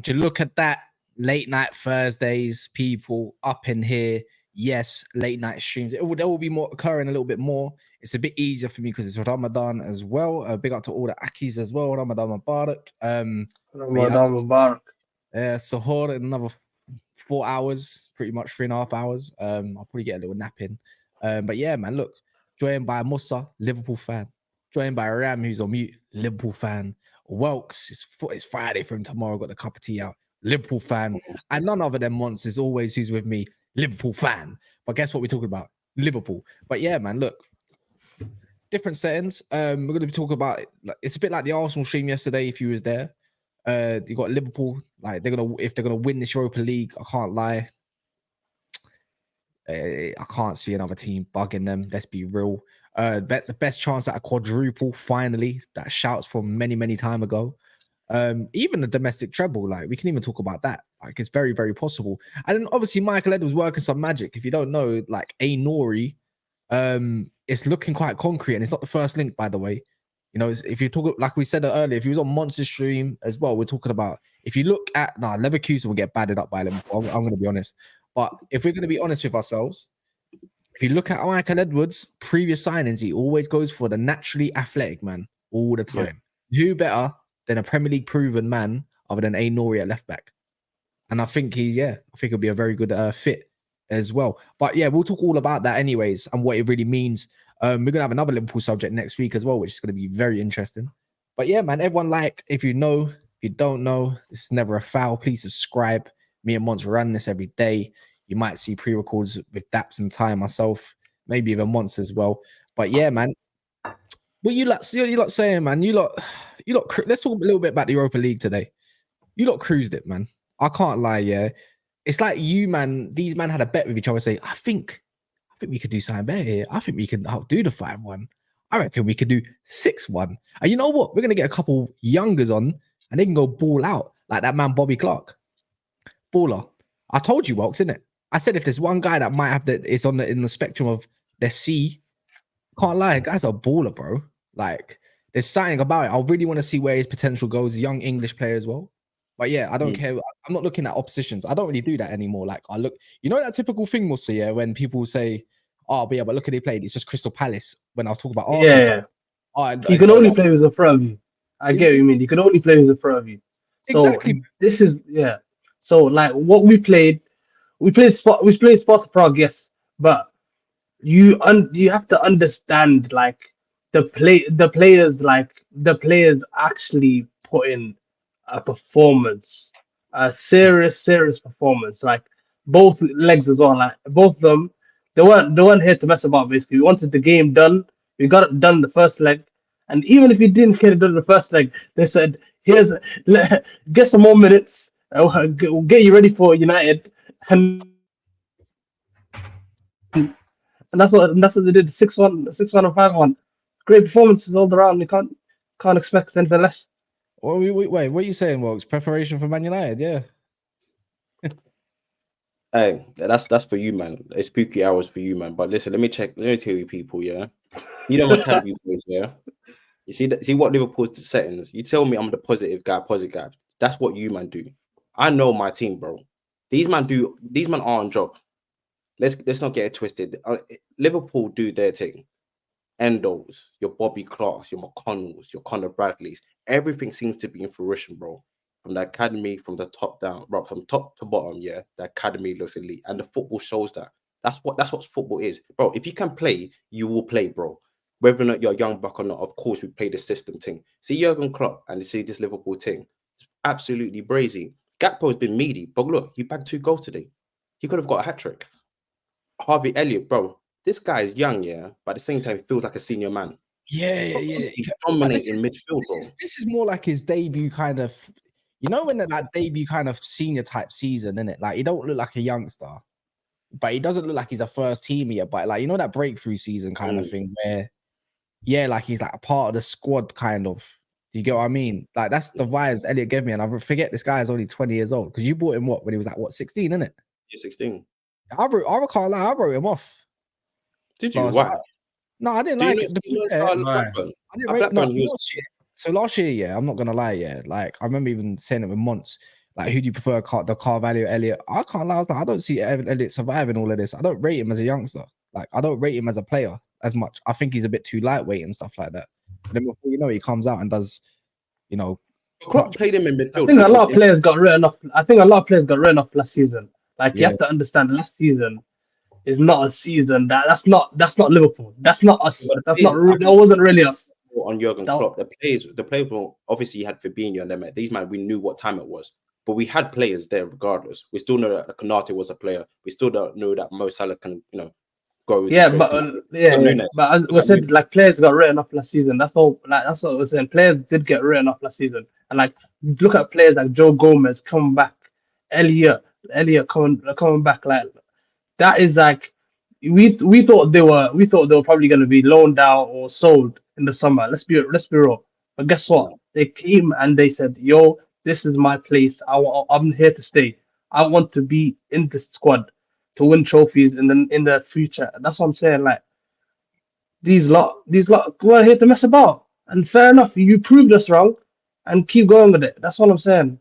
To look at that, late night Thursdays, people up in here. Yes, late night streams. There will be more occurring a little bit more. It's a bit easier for me because it's Ramadan as well. Big up to all the Akis as well. Ramadan Mubarak. Ramadan Mubarak. Sahur in another 4 hours, pretty much 3.5 hours. I'll probably get a little nap in. But yeah, man, look, joined by Musa, Liverpool fan. Joined by Ram, who's on mute, Liverpool fan. Welks, it's Friday for him tomorrow, got the cup of tea out, Liverpool fan. And none other than Monsters, always who's with me, Liverpool fan. But guess what we're talking about? Liverpool. But yeah, man, look, different settings. We're going to be talking about, it's a bit like the Arsenal stream yesterday, if you was there. You got Liverpool, like if they're gonna win this Europa League, I can't lie. I can't see another team bugging them. Let's be real. Bet the best chance at a quadruple, finally. That shouts from many time ago. Even the domestic treble, like we can even talk about that. Like it's very, very possible. And then obviously Michael Edwards working some magic. If you don't know, like Nori, it's looking quite concrete, and it's not the first link, by the way. You know, if you talk, like we said earlier, if he was on Monster Stream as well, we're talking about, if you look at, Leverkusen will get battered up by Liverpool. I'm going to be honest. But if we're going to be honest with ourselves, if you look at Michael Edwards' previous signings, he always goes for the naturally athletic man all the time. Yeah. Who better than a Premier League proven man other than Nori at left back? And I think it'll be a very good fit as well. But yeah, we'll talk all about that anyways and what it really means. We're gonna have another Liverpool subject next week as well, which is gonna be very interesting. But yeah, man, everyone, like, if you know, if you don't know, this is never a foul. Please subscribe. Me and Mons run this every day. You might see pre-records with Daps and Ty, myself, maybe even Mons as well. But yeah, man, what you lot saying, man? You lot. Let's talk a little bit about the Europa League today. You lot cruised it, man. I can't lie. Yeah, it's like you, man. These men had a bet with each other. Say, I think we could do something better here. I think we can outdo the 5-1. I reckon we could do 6-1. And you know what? We're going to get a couple youngers on and they can go ball out like that man, Bobby Clark. Baller. I told you, Welks, innit? I said if there's one guy that might have it's in the spectrum of the C, can't lie, guy's a baller, bro. Like, there's something about it. I really want to see where his potential goes. Young English player as well. But yeah, I don't care. I'm not looking at oppositions. I don't really do that anymore. Like, I look, you know that typical thing, Musa, yeah, when people say, oh, but look at they played. It's just Crystal Palace. When I was talking about Arsenal. Yeah. You can only play with the front of you. I get what you mean. You can only play with the front of you. So exactly. This is, yeah. So like what we played Sparta Prague, yes. But you have to understand, like, the players actually put in a performance, a serious performance, like both legs as well. Like both of them, they weren't here to mess about. Basically, we wanted the game done. We got it done the first leg, and even if we didn't get it done the first leg, they said, get some more minutes. We'll get you ready for United, and that's what they did. 6-1, 6-1, and 5-1. Great performances all around. You can't expect anything less. Well, wait, what are you saying, Welks? Preparation for Man United, yeah. Hey, that's for you, man. It's spooky hours for you, man. But listen, let me tell you, people, yeah. You know my academy boys, yeah. You see what Liverpool's settings. You tell me I'm the positive guy. That's what you man do. I know my team, bro. These man are on job. Let's not get it twisted. Liverpool do their thing. Endos, your Bobby Clarks, your McConnells, your Conor Bradleys, everything seems to be in fruition, bro. From the academy, from the top down, bro, from top to bottom, yeah, the academy looks elite, and the football shows that. That's what football is, bro. If you can play, you will play, bro. Whether or not you're a young buck or not, of course we play the system thing. See Jurgen Klopp and see this Liverpool thing. It's absolutely brazy. Gakpo's been meaty, but look, he bagged 2 goals today. He could have got a hat-trick. Harvey Elliott, bro. This guy is young, yeah, but at the same time, he feels like a senior man. Yeah. He's dominating midfield, bro. This is more like his debut kind of, you know, when that debut kind of senior type season, isn't it? Like, he don't look like a youngster. but he doesn't look like he's a first teamer yet. But like, you know, that breakthrough season kind of thing where, yeah, like he's like a part of the squad kind of. Do you get what I mean? Like that's the vibes Elliot gave me, and I forget this guy is only 20 years old because you bought him when he was like 16, isn't it? You're 16. I can't lie, I wrote him off. Did you? Why? No, I didn't like it. I didn't rate last year. So last year, yeah, I'm not gonna lie, yeah. Like I remember even saying it with Monts. Like, who do you prefer, the Carvalho Elliot? I can't lie. I was like, I don't see Elliot surviving all of this. I don't rate him as a youngster. Like, I don't rate him as a player as much. I think he's a bit too lightweight and stuff like that. And then before you know, he comes out and does, you know, Klopp played him in midfield. I think a lot of players got written off last season. Like you have to understand, last season is not a season that's not Liverpool. That's not us. That wasn't really us. On Jurgen Klopp, the players were obviously you had Fabinho and them. These man, we knew what time it was, but we had players there regardless. We still know that Konate was a player. We still don't know that Mo Salah can, go. But as we said, like players got written off last season. That's all. Like that's what I was saying. Players did get written off last season, and like look at players like Joe Gomez coming back, Elliot coming back. Like that is like we thought they were probably going to be loaned out or sold in the summer. Let's be real. But guess what? They came and they said, "Yo, this is my place. I'm here to stay. I want to be in this squad to win trophies in the future." That's what I'm saying. Like these lot we're here to mess about. And fair enough, you proved us wrong, and keep going with it. That's what I'm saying.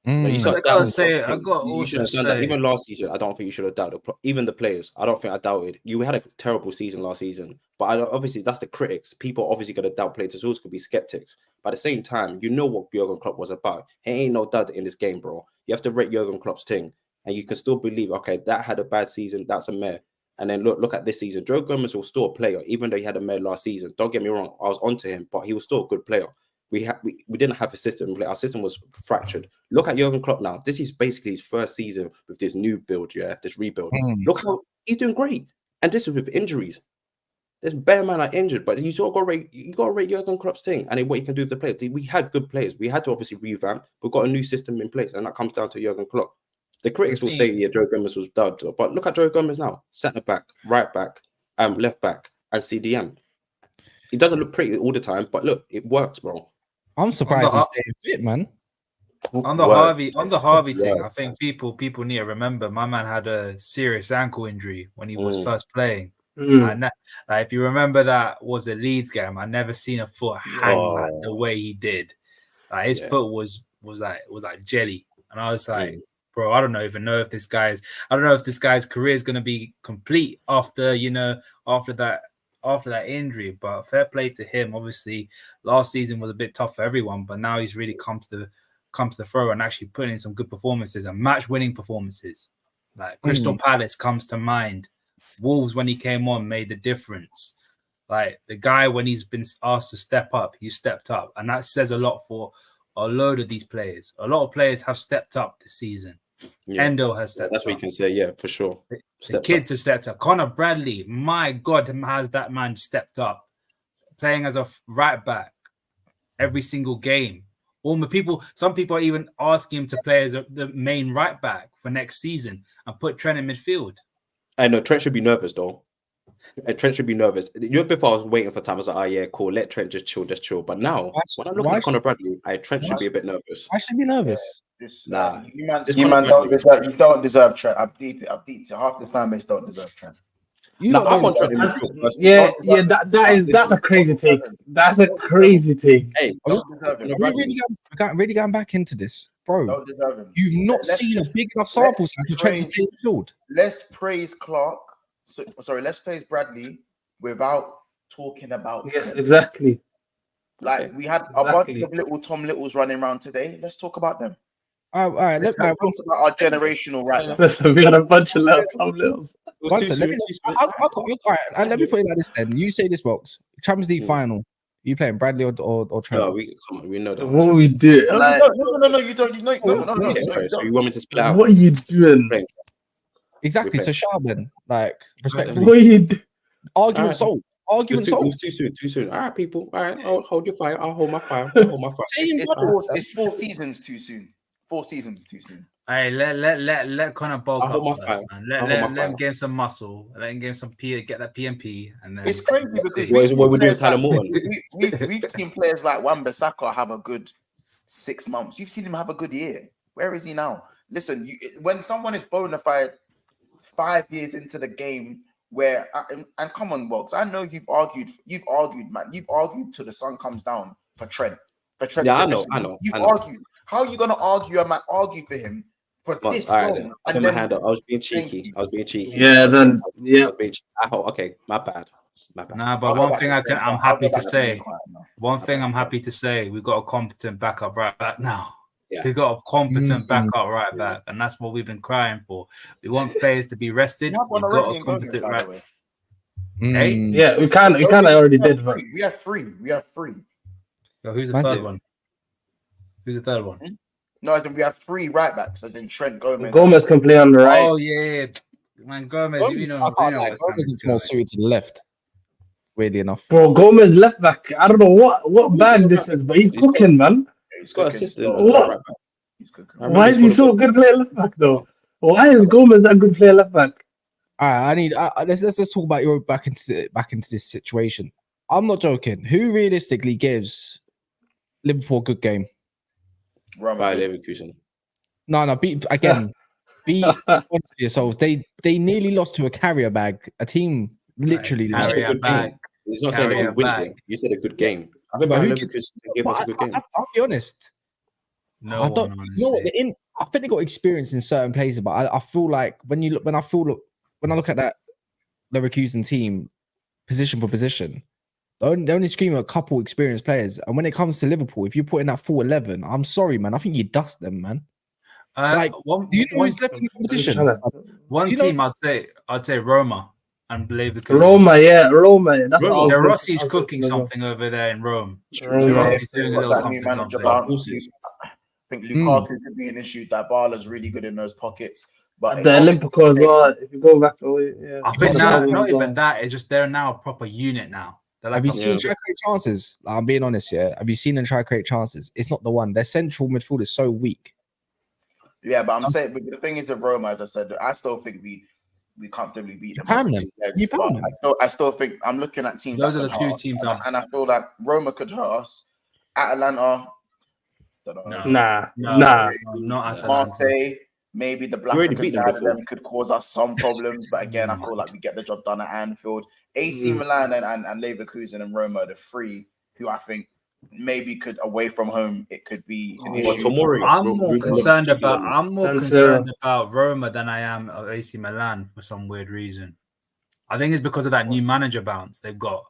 I got also say even last season, I don't think you should have doubted even the players. I don't think I doubted. You had a terrible season last season, but obviously that's the critics. People obviously going to doubt players. There's always going to be skeptics. But at the same time, you know what Jurgen Klopp was about. He ain't no dud in this game, bro. You have to rate Jurgen Klopp's thing, and you can still believe, okay, that had a bad season. That's a mare. And then look at this season. Joe Gomez was still a player, even though he had a mare last season. Don't get me wrong. I was onto him, but he was still a good player. We didn't have a system. Our system was fractured. Look at Jurgen Klopp now. This is basically his first season with this new build, this rebuild. Look how he's doing great, and this is with injuries. There's bare man are injured, but you got to rate Jurgen Klopp's thing and what he can do with the players. We had good players. We had to obviously revamp. We've got a new system in place, and that comes down to Jurgen Klopp. The critics will say, yeah, Joe Gomez was dud, but look at Joe Gomez now: centre back, right back, left back, and CDM. It doesn't look pretty all the time, but look, it works, bro. I'm surprised he's staying fit, man. On the Harvey thing, I think people need to remember my man had a serious ankle injury when he was first playing. And if you remember, that was a Leeds game. I never seen a foot hang like the way he did. Like his foot was like jelly, and I was like, bro, I don't even know if this guy's career is gonna be complete after that injury. But fair play to him. Obviously, last season was a bit tough for everyone, but now he's really come to the fore and actually putting in some good performances and match-winning performances. Like Crystal Palace comes to mind. Wolves, when he came on, made the difference. Like the guy, when he's been asked to step up, he stepped up, and that says a lot for a load of these players. A lot of players have stepped up this season. Endo has stepped up. That's what you can say, yeah, for sure. The kids have stepped up. Connor Bradley, my God, has that man stepped up, playing as a right back every single game. Some people are even asking him to play as the main right back for next season and put Trent in midfield. I know Trent should be nervous though. Trent should be nervous. Before I was waiting for time, I was like, oh yeah, cool, let Trent just chill. But now, when I look at Connor Bradley, Trent should be a bit nervous. I should be nervous. You don't deserve Trent. I'm deep to half the fan base don't deserve Trent. That's a crazy take. That's a crazy take. Hey, we're really going back into this, bro. Don't deserve him. You've not seen a big enough sample size to Trent to take field. Let's praise Clark. Let's praise Bradley without talking about. Yes, exactly. Like we had a bunch of little Tom Littles running around today. Let's talk about them. All right. Let's talk about our generational right now. Listen, we had a bunch of little Tom Littles. Let me put it like this then. You say this, Box. Champions League final. You playing Bradley or Trent? No, we know that. What are we doing? No, you don't. No. So you want me to split out? What are you doing? Exactly. So Sharman, like, respectfully. What are you doing? Argument solved. It was too soon. All right, people. All right, hold your fire. I'll hold my fire. It's 4 seasons too soon. 4 seasons too soon. Hey, let Connor bulk I hold up my first, fire. man. I hold Let my him fire. gain some muscle. Let him gain some get that PMP, and then It's crazy because What we doing, Tyler Morton? we've seen players like Wan-Bissaka have a good 6 months. You've seen him have a good year. Where is he now? Listen, when someone is bona fide 5 years into the game, where and come on, Box, I know you've argued, man. You've argued till the sun comes down for Trent. Yeah, I know. You've argued. How are you gonna argue? I might argue for him for this All right, long. then. I put my hand up. I was being cheeky. Yeah, then yeah. Okay, my bad. Nah, but one thing I'm happy to say, we've got a competent backup right back now. Yeah. We've got a competent backup right back, and that's what we've been crying for. We want players to be rested. We've got a competent right back. Hey? Yeah, we kind of already did, but we have three. Yo, who's the third one? Who's the third one? No, as in we have 3 right backs, as in Trent, Gomez. Gomez can play on the right. Oh yeah, man, Gomez. Gomez is more suited to the left. Weirdly enough, Bro, Gomez left back. I don't know what bag this is, but he's cooking, man. He's got cooking. assistant. What? He's cooking. Why is he so good player left back though? Why is Gomez that good player left back? all right. Let's just talk about your back into this situation. I'm not joking. Who realistically gives Liverpool a good game? By Leverkusen. No. Be honest with yourselves. They nearly lost to a carrier bag. A team literally lost. Carrier bag. He's not saying that he wins it. You said a good game. I think Leverkusen can give us a good game. I'll be honest. No, I don't know. I think they got experience in certain places, but I feel like when I look at that Leverkusen team, position for position, they only scream a couple experienced players. And when it comes to Liverpool, if you put in that full 11, I'm sorry, man. I think you dust them, man. Do you know who's left in the competition? One team, I'd say Roma and Leverkusen. Roma. That's all. Rossi's cooking something over there in Rome. Rossi's doing a little something. I think Lukaku could be an issue. Dybala's really good in those pockets. But the Olympico as well. If you go back away, yeah. I think now, not even that. It's just they're now a proper unit now. Have you seen them try to create chances? I'm being honest, yeah. Have you seen them try to create chances? It's not the one. Their central midfield is so weak. Yeah, but I'm saying, but the thing is, with Roma, as I said, I still think we comfortably beat them. I still think I'm looking at teams. Those are the 2 teams, and I feel like Roma could hurt us. Atalanta, Nah, not Atalanta. Marseille, maybe the Black side of them could cause us some problems, but again, I feel like we get the job done at Anfield. AC Milan and Leverkusen and Roma are the 3 who I think maybe could away from home it could be an issue. I'm more concerned about Roma than I am of AC Milan for some weird reason. I think it's because of that new manager bounce they've got.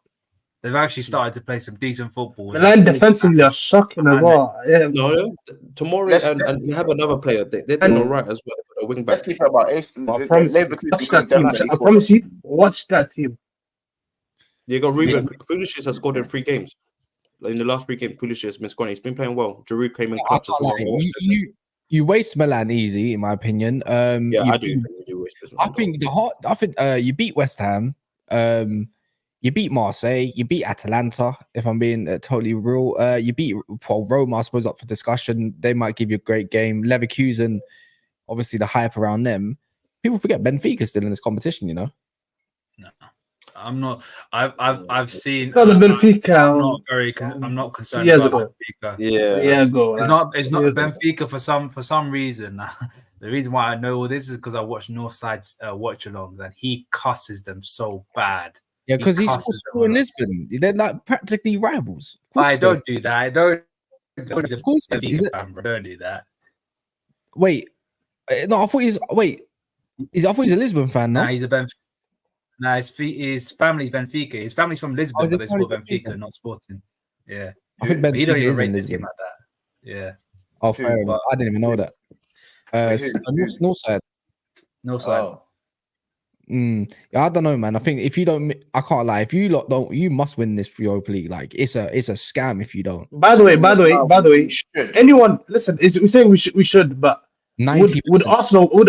They've actually started to play some decent football. Milan defensively are shocking as well. Yeah. No, Tomori and you have another player. They're doing all right as well. A wing back. Let's keep it about AC. I promise you, watch that team. You got Ruben. Pulisic has scored in 3 games. In the last 3 games, Pulisic has been scoring. He's been playing well. Giroud came in clutch as well. You waste Milan easy, in my opinion. I do think you waste Milan. I think you beat West Ham. You beat Marseille. You beat Atalanta. If I'm being totally real, you beat Roma. I suppose up for discussion. They might give you a great game. Leverkusen, obviously the hype around them. People forget Benfica's still in this competition. You know. No. I'm not. I've seen. Benfica. I'm not concerned years about ago. Benfica. Yeah, ago. It's not Benfica for some reason. The reason why I know all this is because I watched Northside's watch along, and he cusses them so bad. Yeah, because he's in Lisbon. They're like practically rivals. Don't do that. Don't. Of course, don't do that. Wait, no. I thought he's. Wait, I thought he's a Lisbon fan. No, he's a Benfica. No, his family's Benfica. His family's from Lisbon, but they support Benfica, not Sporting. Yeah, I think Benfica he don't even is rate in the Lisbon team like that. Yeah. Oh, fair enough. I didn't even know that. Northside. Northside. Yeah, I don't know, man. I think if you don't, I can't lie. If you lot don't, you must win this Europa League. Like it's a scam if you don't. By the way, anyone listen? We're saying we should, but 90%. would Arsenal do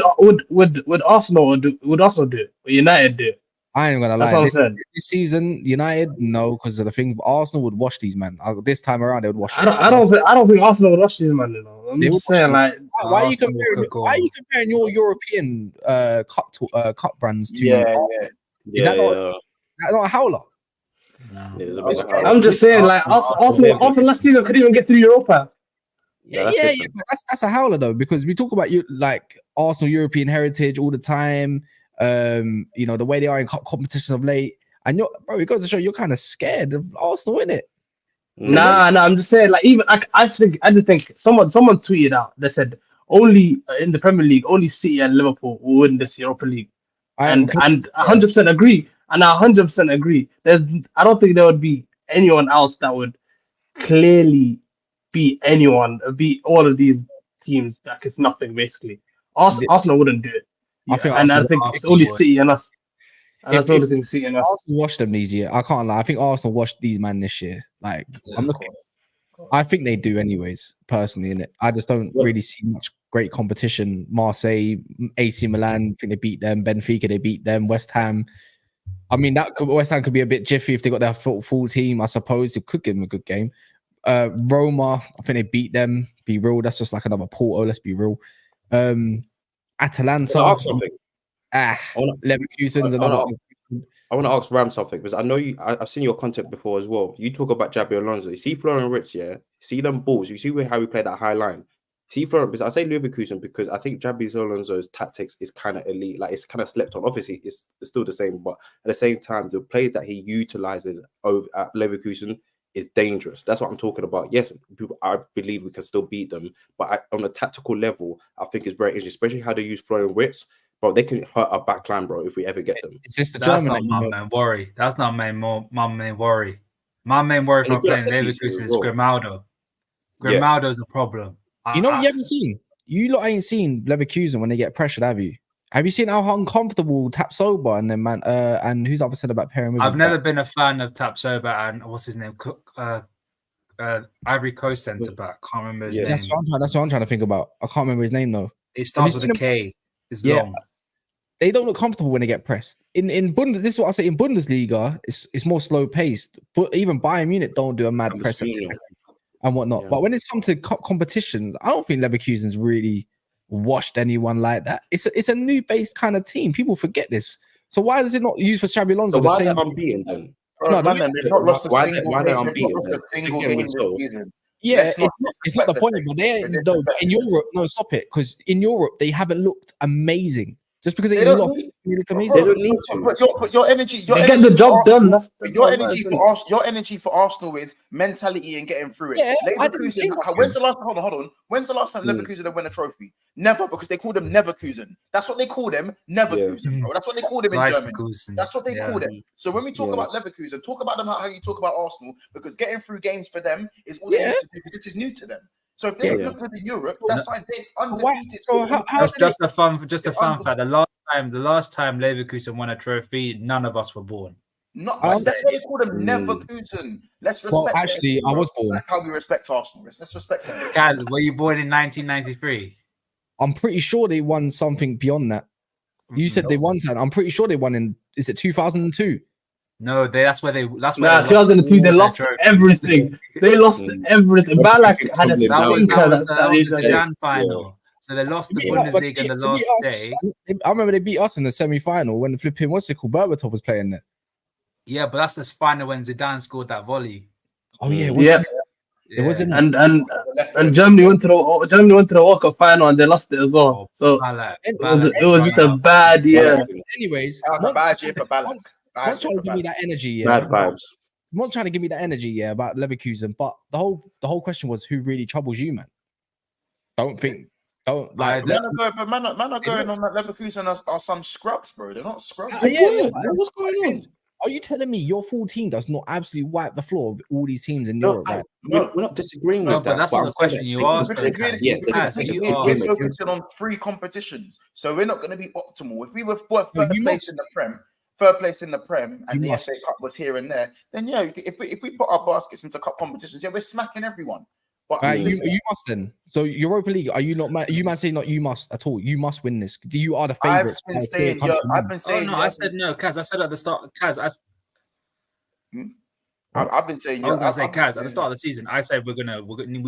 it? Or United do it? I ain't gonna lie. This season, United no, because of the thing. Arsenal would wash these men. This time around, they would wash. I don't think Arsenal would wash these men. You know, I'm They will just saying, watch like, why are you Arsenal comparing? could go Why are on. you comparing your European cup runs to? Yeah, Is Yeah, that not yeah. that not a howler? No. Yeah, there's a bit It's of how. I'm just saying, like, Arsenal last season couldn't even get through Europa. Yeah, that's yeah. different. But that's a howler though, because we talk about you like Arsenal European heritage all the time. You know the way they are in cup competitions of late, and it goes to show you're kind of scared of Arsenal, innit? Nah, I'm just saying, like, even I just think someone tweeted out. They said only in the Premier League, only City and Liverpool will win this Europa League, and 100% agree. And I 100% agree. I don't think there would be anyone else that would clearly beat all of these teams. Like, it's nothing basically. Arsenal wouldn't do it. I think and I Arsenal- think it's Arsenal only would. City and us. And If- that's all the things City and us. Arsenal watched them these year. I can't lie. I think Arsenal watched these man this year. Like I'm looking. I think they do anyways, personally, in it. I just don't really see much great competition. Marseille, AC Milan, I think they beat them. Benfica, they beat them. West Ham. I mean, West Ham could be a bit jiffy if they got their full team. I suppose it could give them a good game. Roma, I think they beat them. Be real, that's just like another Porto. Let's be real. Atalanta. I'll ask something. Leverkusen's another. I want to ask Ram something because I know I've seen your content before as well. You talk about Jabi Alonso. You see Florian Wirtz, yeah? See them balls. You see how we play that high line. See Florian, because I say Leverkusen because I think Jabi Alonso's tactics is kind of elite. Like it's kind of slept on. Obviously, it's still the same, but at the same time, the plays that he utilizes over at Leverkusen is dangerous. That's what I'm talking about. Yes, I believe we can still beat them, but on a tactical level, I think it's very interesting, especially how they use Florian Wirtz. Bro, they can hurt our back line, bro, if we ever get them. It's just the That's German. not my main worry. That's not my main worry. My main worry for playing Leverkusen is Grimaldo. Grimaldo's a problem. You know what you haven't seen? You lot ain't seen Leverkusen when they get pressured, have you? Have you seen how uncomfortable Tapsoba and then man and who's the other said about pairing with? I've never been a fan of Tapsoba and what's his name? Ivory Coast centre back. Can't remember his name. That's what I'm trying to think about. I can't remember his name though. It starts with a K. It's long. They don't look comfortable when they get pressed. In This is what I say. In Bundesliga, it's more slow paced. But even Bayern Munich don't do a mad press and whatnot. Yeah. But when it's come to competitions, I don't think Leverkusen's really washed anyone like that. It's a new based kind of team. People forget this. So why does it not use for Xabi Alonso? So why are they unbeaten then? No, they've not lost a single game this season. Yeah, it's not the point, but in Europe, no, stop it. Because in Europe, they haven't looked amazing. Just because they look amazing. They don't need to. But your energy, get the job done. Your energy for Arsenal is mentality and getting through it. Yeah, Leverkusen. When's the last? Hold on. When's the last time Leverkusen have won a trophy? Never, because they call them Neverkusen. That's what they call them, Neverkusen, bro. That's what they call them in Germany. That's what they call them. So when we talk about Leverkusen, talk about them how you talk about Arsenal, because getting through games for them is all they need to do, because this is new to them. So if they look good in Europe, that's why they undefeated. So just a fun fact. The last time Leverkusen won a trophy, none of us were born. That's why they call them Neverkusen. Let's respect. Well, actually, I was born. That's how we respect Arsenal. Let's respect them. Kaz, were you born in 1993? I'm pretty sure they won something beyond that. You said they won something. I'm pretty sure they won in. Is it 2002? No, that's where they. That's where. Nah, 2002. They lost everything. They lost everything. Balak had a that was the Zidane final. So they lost the Bundesliga in the last day. I remember they beat us in the semi-final when the flipping what's it called Berbatov was playing there. Yeah, but that's the final when Zidane scored that volley. Oh yeah, it wasn't. And Germany went to the World Cup final and they lost it as well. So it was just a bad year. Anyways, bad year for balance. One's trying to give me that energy, bad vibes. One's trying to give me that energy, about Leverkusen. But the whole question was who really troubles you, man. Man are going on that Leverkusen are some scrubs, bro. They're not scrubs. What's going on? Are you telling me your full team does not absolutely wipe the floor of all these teams in Europe? Right? We're not disagreeing with that. But that's not the question you asked. We're focusing on 3 competitions, so we're not going to be optimal. If we were third place in the Prem, and the FA Cup was here and there, then if we put our baskets into cup competitions, we're smacking everyone. But you must then. So Europa League, are you not? You might say not. You must at all. You must win this. You are the favorite. I've been saying. No, I said no, Kaz. I said at the start, Kaz. I've been saying. I was gonna say, Kaz, at the start of the season, I said we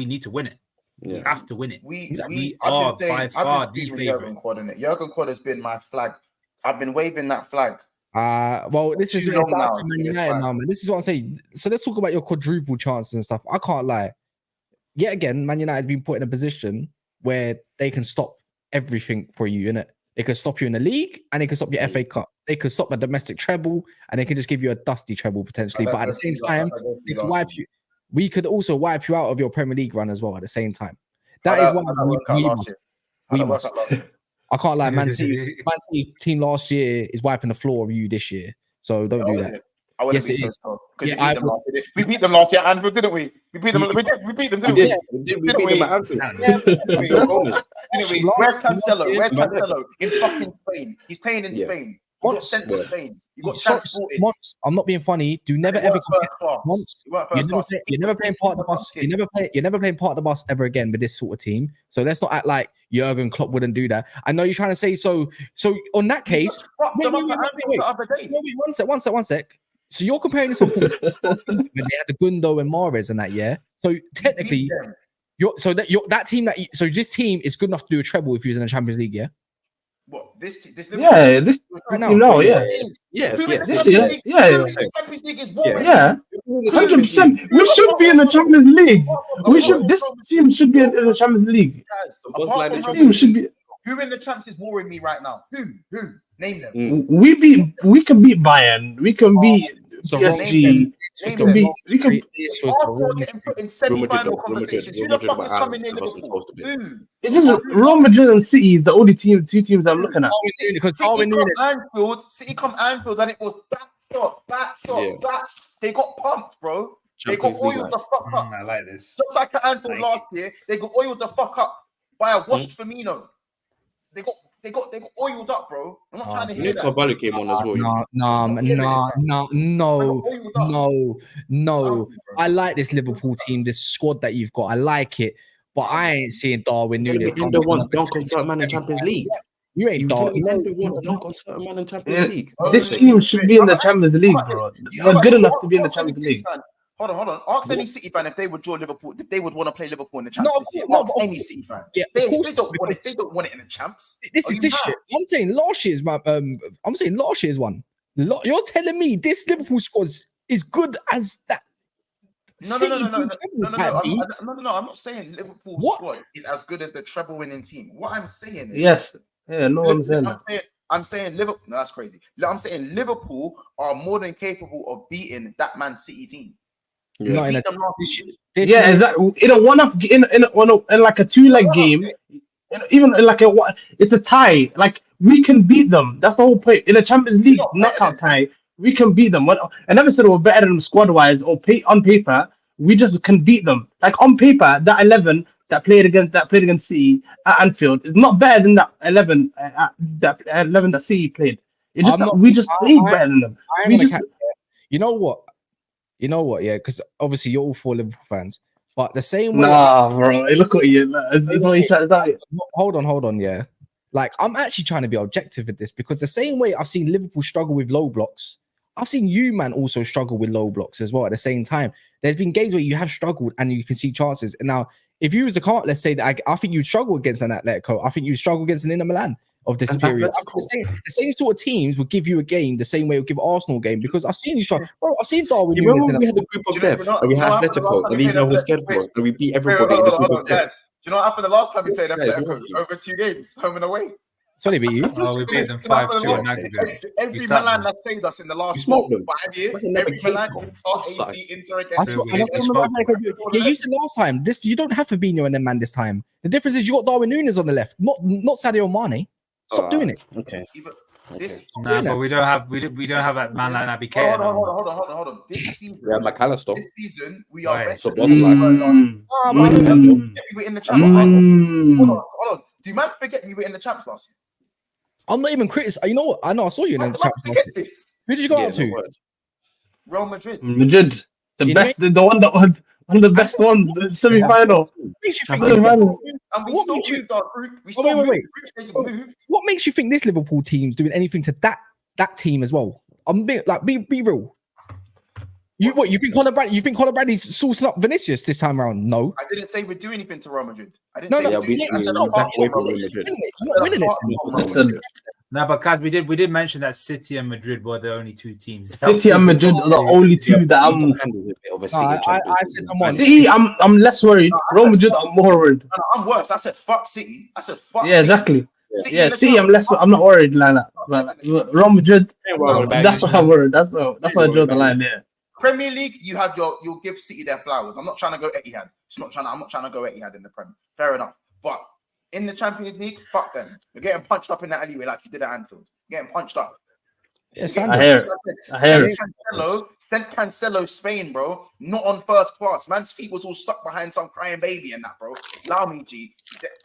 need to win it. We Yeah. have to win it. We are I've been by saying, far I've been the speaking with favourite. Jurgen Klopp on it. Jurgen Klopp has been my flag. I've been waving that flag. Well, this is Too down long now, to Man it's United fine. now, man. This is what I'm saying. So let's talk about your quadruple chances and stuff. I can't lie. Yet again, Man United has been put in a position where they can stop everything for you, innit? They could stop you in the league and they could stop your FA Cup. They could stop a domestic treble and they can just give you a dusty treble potentially. But at the same time, they could wipe you. We could also wipe you out of your Premier League run as well at the same time. That is why we must. I can't lie, Man City team last year is wiping the floor of you this year. So don't do that. I wouldn't Yes, be it so is. strong because Yeah, we beat them last year at Anfield, didn't we? We beat them. We beat them, didn't we? We beat them at Anfield. Didn't we? Where's Cancelo? Where's Man, Cancelo? In fucking Spain. He's playing in Spain. You got sent to Spain. You got transported. I'm not being funny. Do never ever once. You're never playing part of the bus. You're never playing part of the bus ever again with this sort of team. So let's not act like Jurgen Klopp wouldn't do that. I know you're trying to say so. So on that case, wait, one sec. So you're comparing yourself to the season when they had the Gundo and Mahrez and that, yeah. So technically, that team so this team is good enough to do a treble if he was in the Champions League, yeah. What this yeah, this right now. No, yeah. Yes. This year, yeah. Champions League is boring. Yeah. 100%. We should be in the Champions League. This team should be in the Champions League. Team should be. Who in the champs is warring me right now? Who? Name them. We can beat Bayern. We can beat PSG. This was the wrong put in semi-final conversations. Who the fuck is coming near Liverpool? Who? It is Real Madrid and City, the only two teams I'm looking at. City come Anfield, and it was back shot. They got pumped, bro. They got oiled the fuck up. I like this. Just like at Anfield last year, they got oiled the fuck up by a washed Firmino. They got oiled up, bro. I'm not trying to hear that. Carvalho came on as well. No. I like this Liverpool team, this squad that you've got. I like it, but I ain't seeing Darwin Núñez. The one dunk on certain man in Champions League. You ain't Darwin. Dunk on certain man in Champions League. This team should be in the Champions League, bro. They're good enough to be in the Champions League. Hold on. Ask any City fan if they would draw Liverpool, if they would want to play Liverpool in the Champs this year. Ask any City fan. Yeah, they don't want it. They don't want it in the Champs. This shit. I'm saying last year's one. You're telling me this Liverpool squad is good as that. No. I'm not saying Liverpool squad is as good as the treble-winning team. What I'm saying is, no one's saying that. I'm saying Liverpool. No, that's crazy. I'm saying Liverpool are more than capable of beating that Man City team. Yeah, exactly. In a one-off, in like a two-leg game, even in like it's a tie. Like we can beat them. That's the whole point. In a Champions League knockout tie, we can beat them. I never said we're better than them squad-wise or on paper. We just can beat them. Like on paper, that 11 that played against City at Anfield is not better than that 11 that City played. It's just we just played better than them. You know what? Yeah, because obviously you're all 4 Liverpool fans, but the same way. Nah, bro. Look at you. Hold on. Yeah, like I'm actually trying to be objective with this because the same way I've seen Liverpool struggle with low blocks, I've seen you, man, also struggle with low blocks as well. At the same time, there's been games where you have struggled and you can see chances. And now, if you was a can't, let's say that I think you'd struggle against an Atletico. I think you'd struggle against an Inter Milan of this period. The same sort of teams would give you a game the same way it would give Arsenal a game because I've seen you struggle. Bro, I've seen Darwin. You remember when we had the group of death and we had Atletico and these men were scared for us and we beat everybody in the group of death. Do you know what happened the last time we played Atletico? Over 2 games, home and away. So they beat you. We beat them 5-2 in aggregate. Every Milan that played us in the last 5 years, every Milan Inter against. Yeah, you said last time. You don't have Fabinho and then man this time. The difference is you got Darwin Núñez on the left, not Sadio Mane. Stop doing it. Okay. But we don't have that man like Naby Keita. Hold on. This season, we have McAllister. This season, we are better. So we were in the champs. Hold on. Do you man forget we were in the champs last year? I'm not even criticizing. You know what? I know I saw you in the champs last year. Who did you go out to? Real Madrid. The best, the one of the best ones, the semi-final. And we still moved our group. We still moved. What makes you think this Liverpool team's doing anything to that team as well? I'm being like, be real. You think Conor Bradley? You think Conor Bradley's saucing up Vinicius this time around? No. I didn't say we'd do anything to Real Madrid. I didn't No, say no, we'd do anything. I said we apart back away from from Real Real Madrid. Madrid. You're not winning it. Apart from Real Listen, Madrid. No, but guys, we did mention that City and Madrid were the only two teams. City and Madrid are the only two that I'm. Handles a bit of a City I Champions said, League. come on. City, I'm less worried. Real Madrid, I'm more worried. No, I'm worse. I said fuck City. I said fuck Yeah, City. exactly. City Yeah, in the City, I'm not worried like that. But Real Madrid, that's what I'm worried. That's what I draw the line there. Premier League, you'll give City their flowers. I'm not trying to go Etihad. I'm not trying to go Etihad in the Prem. Fair enough. But in the Champions League, fuck them. You're getting punched up in that alleyway like you did at Anfield. You're getting punched up. Yes, I hear it. Sent Cancelo Spain, bro. Not on first class. Man's feet was all stuck behind some crying baby and that, bro. Allow me, G.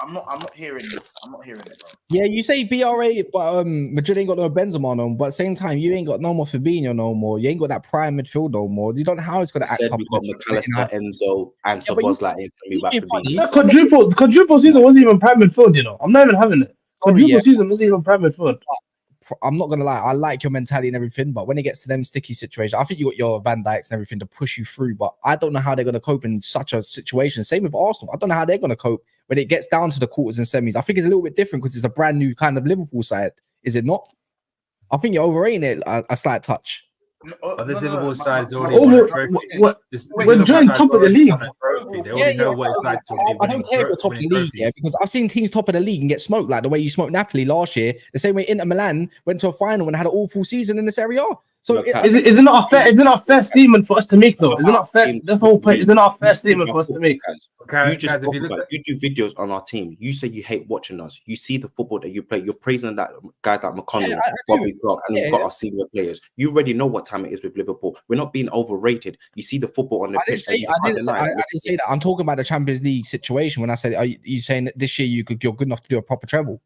I'm not hearing this. I'm not hearing it, bro. Yeah, you say BRA, but Madrid ain't got no Benzema no more. But at the same time, you ain't got no more Fabinho no more. You ain't got that prime midfield no more. You don't know how it's gonna act Said up. we got McAllister, Enzo, and Yeah, but you- Szoboszlai in coming back for me. That quadruple season wasn't even prime midfield, you know. I'm not even having it. Quadruple season wasn't even prime midfield. I'm not gonna lie, I like your mentality and everything, but when it gets to them sticky situations, I think you got your Van Dijks and everything to push you through. But I don't know how they're gonna cope in such a situation. Same with Arsenal. I don't know how they're gonna cope when it gets down to the quarters and semis. I think it's a little bit different because it's a brand new kind of Liverpool side, is it not? I think you're overrating it a slight touch. But this Liverpool side is already Over- won a trophy. what- This We're Liverpool joined side's top of the already league. won a trophy. They already know what it's like to be I winning don't care if you're top of the winning league, yeah, trophies. because I've seen teams top of the league and get smoked like the way you smoked Napoli last year, the same way Inter Milan went to a final and had an awful season in the Serie A. So Okay. Is it not a fair? Is it not a fair statement for us to make though? Is it not fair? That's the whole point. Is it not a fair statement for us to make? Okay, You just guys, if talk you look about, at you do videos on our team. You say you hate watching us. You see the football that you play. You're praising that guys like McConnell, Yeah, I Bobby do. Clark, and we've got our senior players. You already know what time it is with Liverpool. We're not being overrated. You see the football on the I didn't pitch. and say you I can't didn't deny it. say that. I'm talking about the Champions League situation. When I said, are you saying that this year you're good enough to do a proper treble?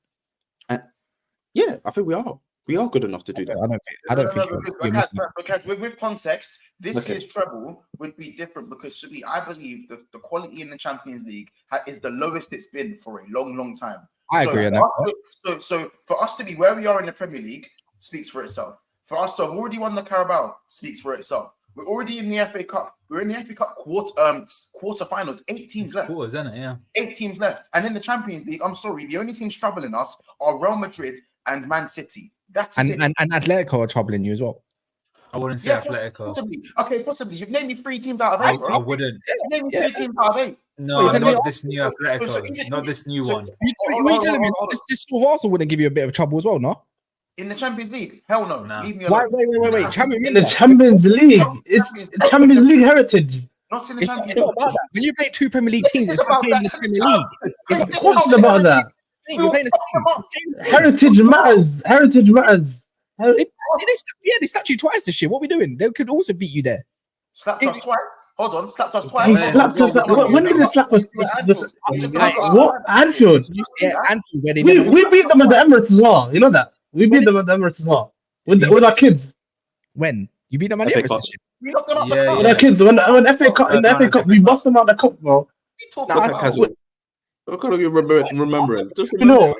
Yeah, I think we are. We are good enough to do that. I don't think you're missing it. Because with context, this Okay. year's treble would be different because I believe that the quality in the Champions League is the lowest it's been for a long, long time. I agree on that. So for us to be where we are in the Premier League speaks for itself. For us to have already won the Carabao speaks for itself. We're already in the FA Cup. We're in the FA Cup quarterfinals. 8 teams left. Quarters, isn't it? Yeah. 8 teams left. And in the Champions League, I'm sorry, the only teams troubling us are Real Madrid and Man City. That's it. And Atletico are troubling you as well. I wouldn't say Yeah, Atletico. possibly. Okay, possibly. You've named me 3 teams out of 8, I bro. wouldn't. You've named me 3 teams out of 8. No, Wait, so not we- this new Atletico. Not this new one. You ain't telling me this Arsenal wouldn't give you a bit of trouble as well, no? In the Champions League? Hell no. Nah. Leave me alone. Wait. In the Champions League, it's Champions League heritage. Not in the It's Champions not League. about that. When you play 2 Premier League Yes, teams, it's it's about playing that. the It's Premier about League. that. Of course it's about that. You're playing the same. Heritage matters. Heritage matters. They slapped you twice this year. What are we doing? They could also beat you there. Slapped us twice. Hold on, slapped us He twice. slapped us. When did they slap us? What? Anfield. Yeah, Anfield, where they We never- beat them at the Emirates as well. You know that. We beat them at the Emirates as well. With our kids. When you beat them at the FA Emirates Cup. this year. We knocked them up the Yeah, cup. With our kids. When FA Cup, in the FA Cup, we bust them out the cup, bro. We talking Look at about. Kazoo. Look at you remembering. Just You know,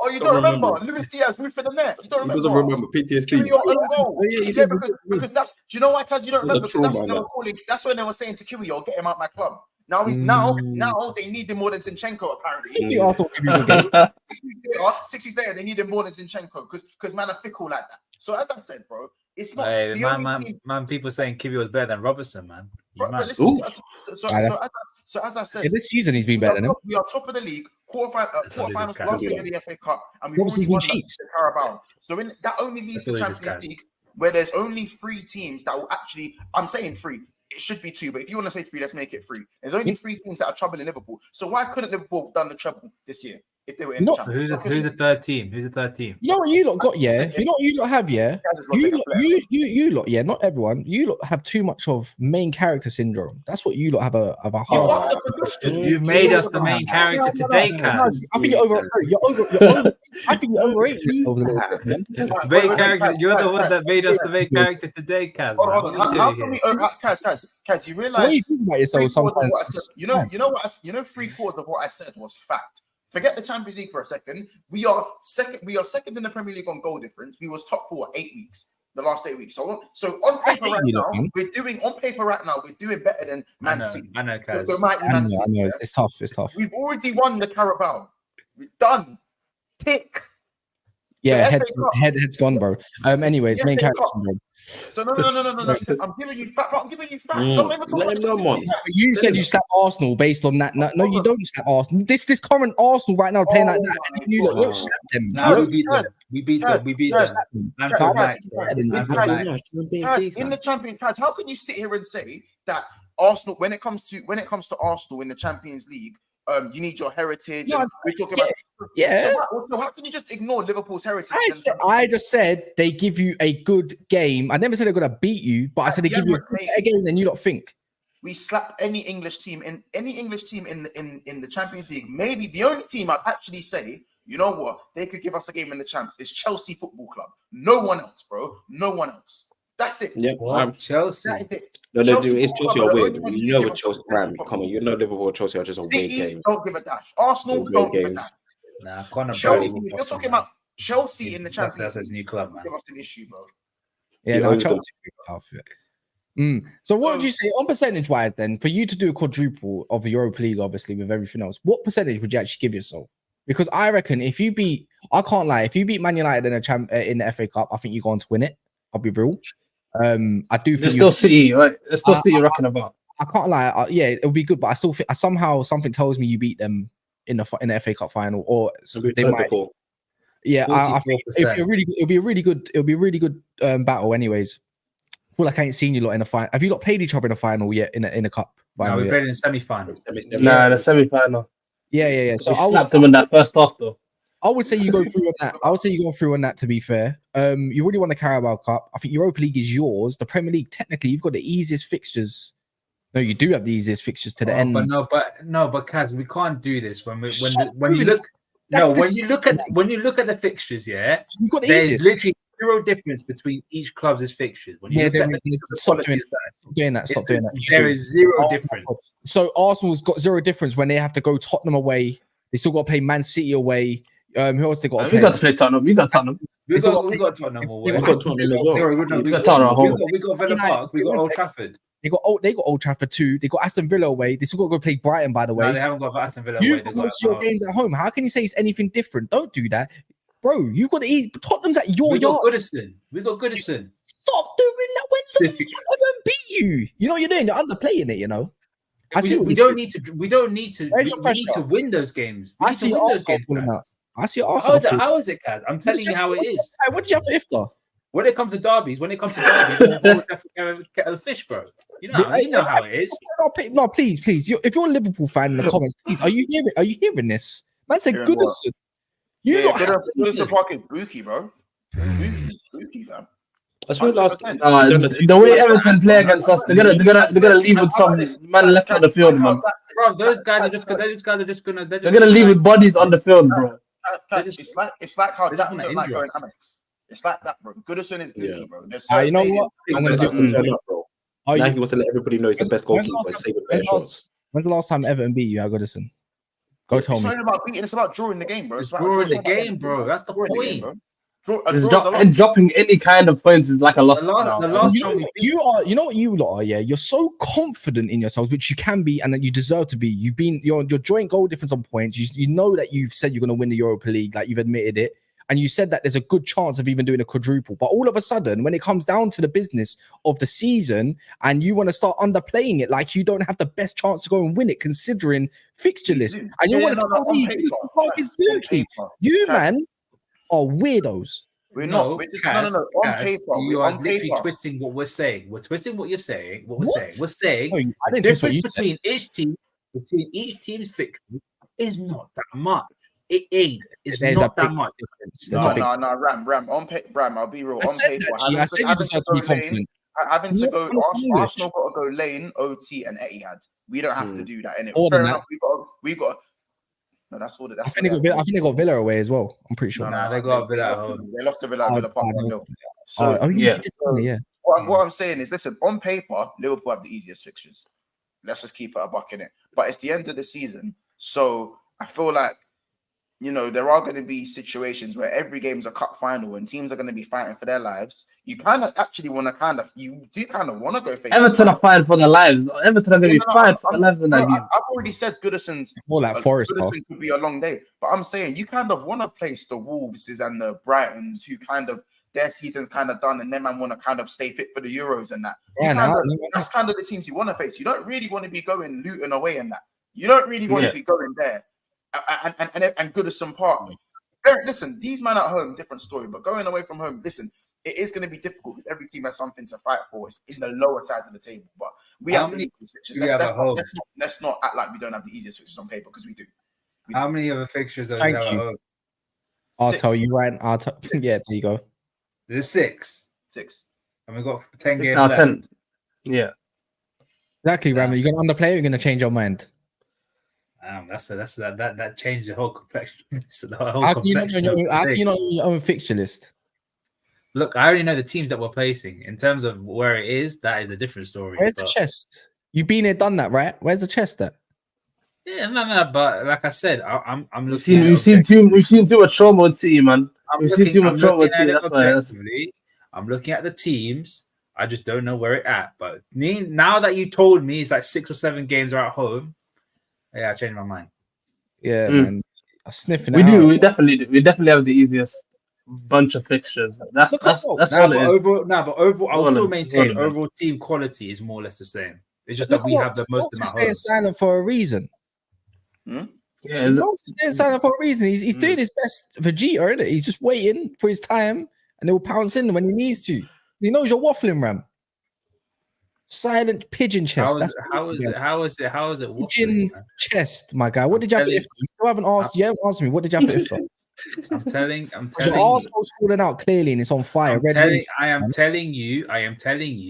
Oh, you Don't don't remember? remember. Luis Diaz, we for the net. You don't He remember? doesn't remember PTSD. Kill your own goal. Oh, yeah, you Yeah, do. because that's. Do you know why? Because you don't remember. That's Because that's trauma, when they were calling. That's when they were saying to Kiwi, "Yo, get him out my club." Now he's now they need him more than Zinchenko apparently. I think Arsenal give you a game. 6 weeks later, they need him more than Zinchenko because man are fickle like that. So as I said, bro, it's not Hey, the only team. man, people saying Kiwi was better than Robertson, man. You Bro, mad. but listen, Ooh. so as I said, Yeah, this season he's been better than him. we are top of the league, quarterfinals guy. last week of the FA Cup, and we've Robertson's already been won cheats. the Carabao. So that only leads to That's all he Champions just League, where there's only 3 teams that will actually. I'm saying 3. It should be 2, but if you want to say 3, let's make it 3. There's only 3 teams that are troubling Liverpool. So why couldn't Liverpool have done the treble this year if they were in the Champions League? Who's the third team? Who's the third team? You know what you lot got, yeah? You know what you lot have, yeah? You lot, yeah, not everyone. You lot have too much of main character syndrome. That's what you lot have a You hard. asked a question. You've made us the main character today, Kaz. I think I think you're overrating yourself a little bit, man. Main character. You're the one that made us the main character today, Kaz. Hold on. man. What are How you can doing we? here? Kaz, you The way realize you think about yourself 3/4 of what I sometimes. said, you know 3/4 of what I said was fact. Forget the Champions League for a second. We are second in the Premier League on goal difference. We was top 4 8 weeks. the last 8 weeks. So on I paper hate right you, now, man. we're doing better than Man City. I know, Kaz. So might be I Man know, City. Yeah? it's tough. It's tough. We've already won the Carabao. We're done. Tick. Yeah, The FA Cup. head's gone, bro. Anyways, The main FA character Cup. syndrome. So no. I'm giving you facts. I'm giving you facts. I'm not even talking Let him know, man. You said you slapped Arsenal based on that. No, you don't slap Arsenal. This current Arsenal right now playing like that. my And you God. don't slap them. Nah, we beat them. We beat them. We beat them. And Kaz, for Kaz, Max, bro. Kaz, And for Kaz, Max. Kaz, in the Champions, Kaz, how can you sit here and say that Arsenal, when it comes to Arsenal in the Champions League, you need your heritage? No, and we're talking about. Yeah. So how can you just ignore Liverpool's heritage? I just said they give you a good game. I never said they're gonna beat you, but I said they give you a better game than you don't think. We slap any English team in the Champions League. Maybe the only team I'd actually say, you know what, they could give us a game in the Champs is Chelsea Football Club. No one else, bro. No one else. That's it. Yeah, Chelsea. No, Chelsea it's Football Chelsea Club are away. the only one who You know give what us Chelsea, a Ram, Football come on. You know Liverpool or Chelsea are just away City games. don't give a dash. Arsenal Away don't give a games. dash. Nah, Conor Chelsea, Bradley. you're talking about Chelsea in the Champions That's his League. new club, man. Give us an issue, bro. Yeah, He no, owns them. Chelsea. Outfit. So what would you say on percentage wise then for you to do a quadruple of the Europa League, obviously with everything else? What percentage would you actually give yourself? Because I reckon if you beat, I can't lie, if you beat Man United in the FA Cup, I think you're going to win it. I'll be real. I do think There's still City, right? There's still City rocking about. I can't lie. Yeah, it'll be good, but I still think somehow something tells me you beat them in the FA Cup final, or they might. Yeah, I think it'll be a really good battle. Anyways, I feel like I ain't seen you lot in a final. Have you lot played each other in a final yet? In a cup? No, we played in the semi-final. Nah, the semi-final. Yeah. So I slapped him in that first half, though. I would say you go through on that. I would say you go through on that. To be fair, you already won the Carabao Cup. I think Europa League is yours. The Premier League, technically, you've got the easiest fixtures. No, you do have the easiest fixtures to the end. But Kaz, we can't do this when you look at the fixtures. Yeah, you've got the there's easiest. literally zero difference between each club's fixtures. When you look at stop doing that. There is zero difference. So Arsenal's got zero difference when they have to go Tottenham away. They still got to play Man City away. Who else they got to play? We got to play Tottenham. We got Tottenham. We got Tottenham away. We got Tottenham as well. We got Tottenham at home. We got Villa Park. We got Old Trafford. They got Old Trafford too. They got Aston Villa away. They still got to go play Brighton, by the way. No, they haven't got Aston Villa You away. got most of your games at home. How can you say it's anything different? Don't do that, bro. You've got to eat. Tottenham's at your yard. We got Goodison. Stop doing that. When's the last time everyone beat you? You know what you're doing. You're underplaying it. You know. We don't need to. We need to win those games. I see Arsenal falling out. I see Arsenal. How is it, Kaz? I'm telling you how it is. What do you have for iftar? When it comes to derbies, kettle of fish, bro. You know how it is. No, please. If you're a Liverpool fan in the comments, please, are you hearing this? Man said Goodison. Goodison Park is bookie, bro. Bookie, fam. That's when last the way Everton play against us, they're gonna leave with some man left on the field, man. Bro, those guys are just gonna. They're gonna leave with bodies on the field, bro. It's like how that don't like going Amex. It's like that, bro. Goodison is bookie, bro. You know what? I'm gonna turn up, bro. Now he wants to let everybody know he's the best goalkeeper. When's the last time Everton beat you at Goodison? Go tell me. It's not about beating. It's about drawing the game, bro. It's drawing the game, bro. That's the point. And dropping any kind of points is like a loss. You know what you lot are, yeah. You're so confident in yourselves, which you can be, and that you deserve to be. You've been your joint goal difference on points. You know that you've said you're going to win the Europa League, like you've admitted it, and you said that there's a good chance of even doing a quadruple. But all of a sudden, when it comes down to the business of the season, and you want to start underplaying it, like you don't have the best chance to go and win it, considering fixture list, and you want to tell me you man are weirdos. We're not. On paper, you are literally twisting what we're saying. We're twisting what you're saying. What we're saying. We're saying the difference between each team's fixture is not that much. It ain't. It's not that much. No, Ram. Ram, I'll be real. On paper, I said you deserve to be confident. Having to go, Arsenal got to go Lane, OT, and Etihad. We don't have to do that. Anyway, fair enough. We got. No, that's all. I think they got Villa away as well. I'm pretty sure. They got Villa at home. They lost to Villa Park. So what I'm saying is, listen. On paper, Liverpool have the easiest fixtures. Let's just keep it a buck in it. But it's the end of the season, so I feel like you know, there are going to be situations where every game's a cup final and teams are going to be fighting for their lives. You kind of actually want to you do kind of want to go face Everton are fighting for their lives. Everton are going to be fighting for their lives in that game. I've already said Goodison's more like Forest. Goodison could be a long day, but I'm saying you kind of want to place the Wolveses and the Brightons, who kind of their season's kind of done, and them man want to kind of stay fit for the Euros and that. That's kind of the teams you want to face. You don't really want to be going Luton away and that. You don't really want to be going there. And Goodison Park. Listen, these men at home, different story, but going away from home, listen, it is going to be difficult because every team has something to fight for. It's in the lower side of the table, but we have the easiest fixtures. Let's not act like we don't have the easiest fixtures on paper, because we do. How many other fixtures are we have at home? I'll tell you, Ryan. Yeah, there you go. There's 6. 6. And we've got 10 games left. 10. Yeah. Exactly, Ram. You're going to underplay or you're going to change your mind? That changed the whole complexion. How can you not know your own fixture list? Look, I already know the teams that we're placing. In terms of where it is, that is a different story. Where's the chest? You've been here, done that, right? Where's the chest at? Yeah, no. But like I said, I'm looking. We've seen too much trauma with City, man. We've seen too much trauma with City. That's why. I'm looking at the teams. I just don't know where it's at. But now that you told me it's like 6 or 7 games are at home, yeah, I changed my mind. Yeah, man. I'm sniffing. We definitely have the easiest bunch of fixtures. That's what it is. But overall, I will still maintain overall team quality is more or less the same. It's just that we have the most amount. Staying silent for a reason. Yeah, he's staying silent for a reason. He's doing his best for Jeter, isn't it? He's just waiting for his time, and he'll pounce in when he needs to. He knows you're waffling, Ram. Silent pigeon chest. How is it? Pigeon chest, my guy. What did you have to iftar? You still haven't asked. You haven't answered me. What did you have to iftar? I'm telling your arsehole's falling out clearly and it's on fire. I am telling you,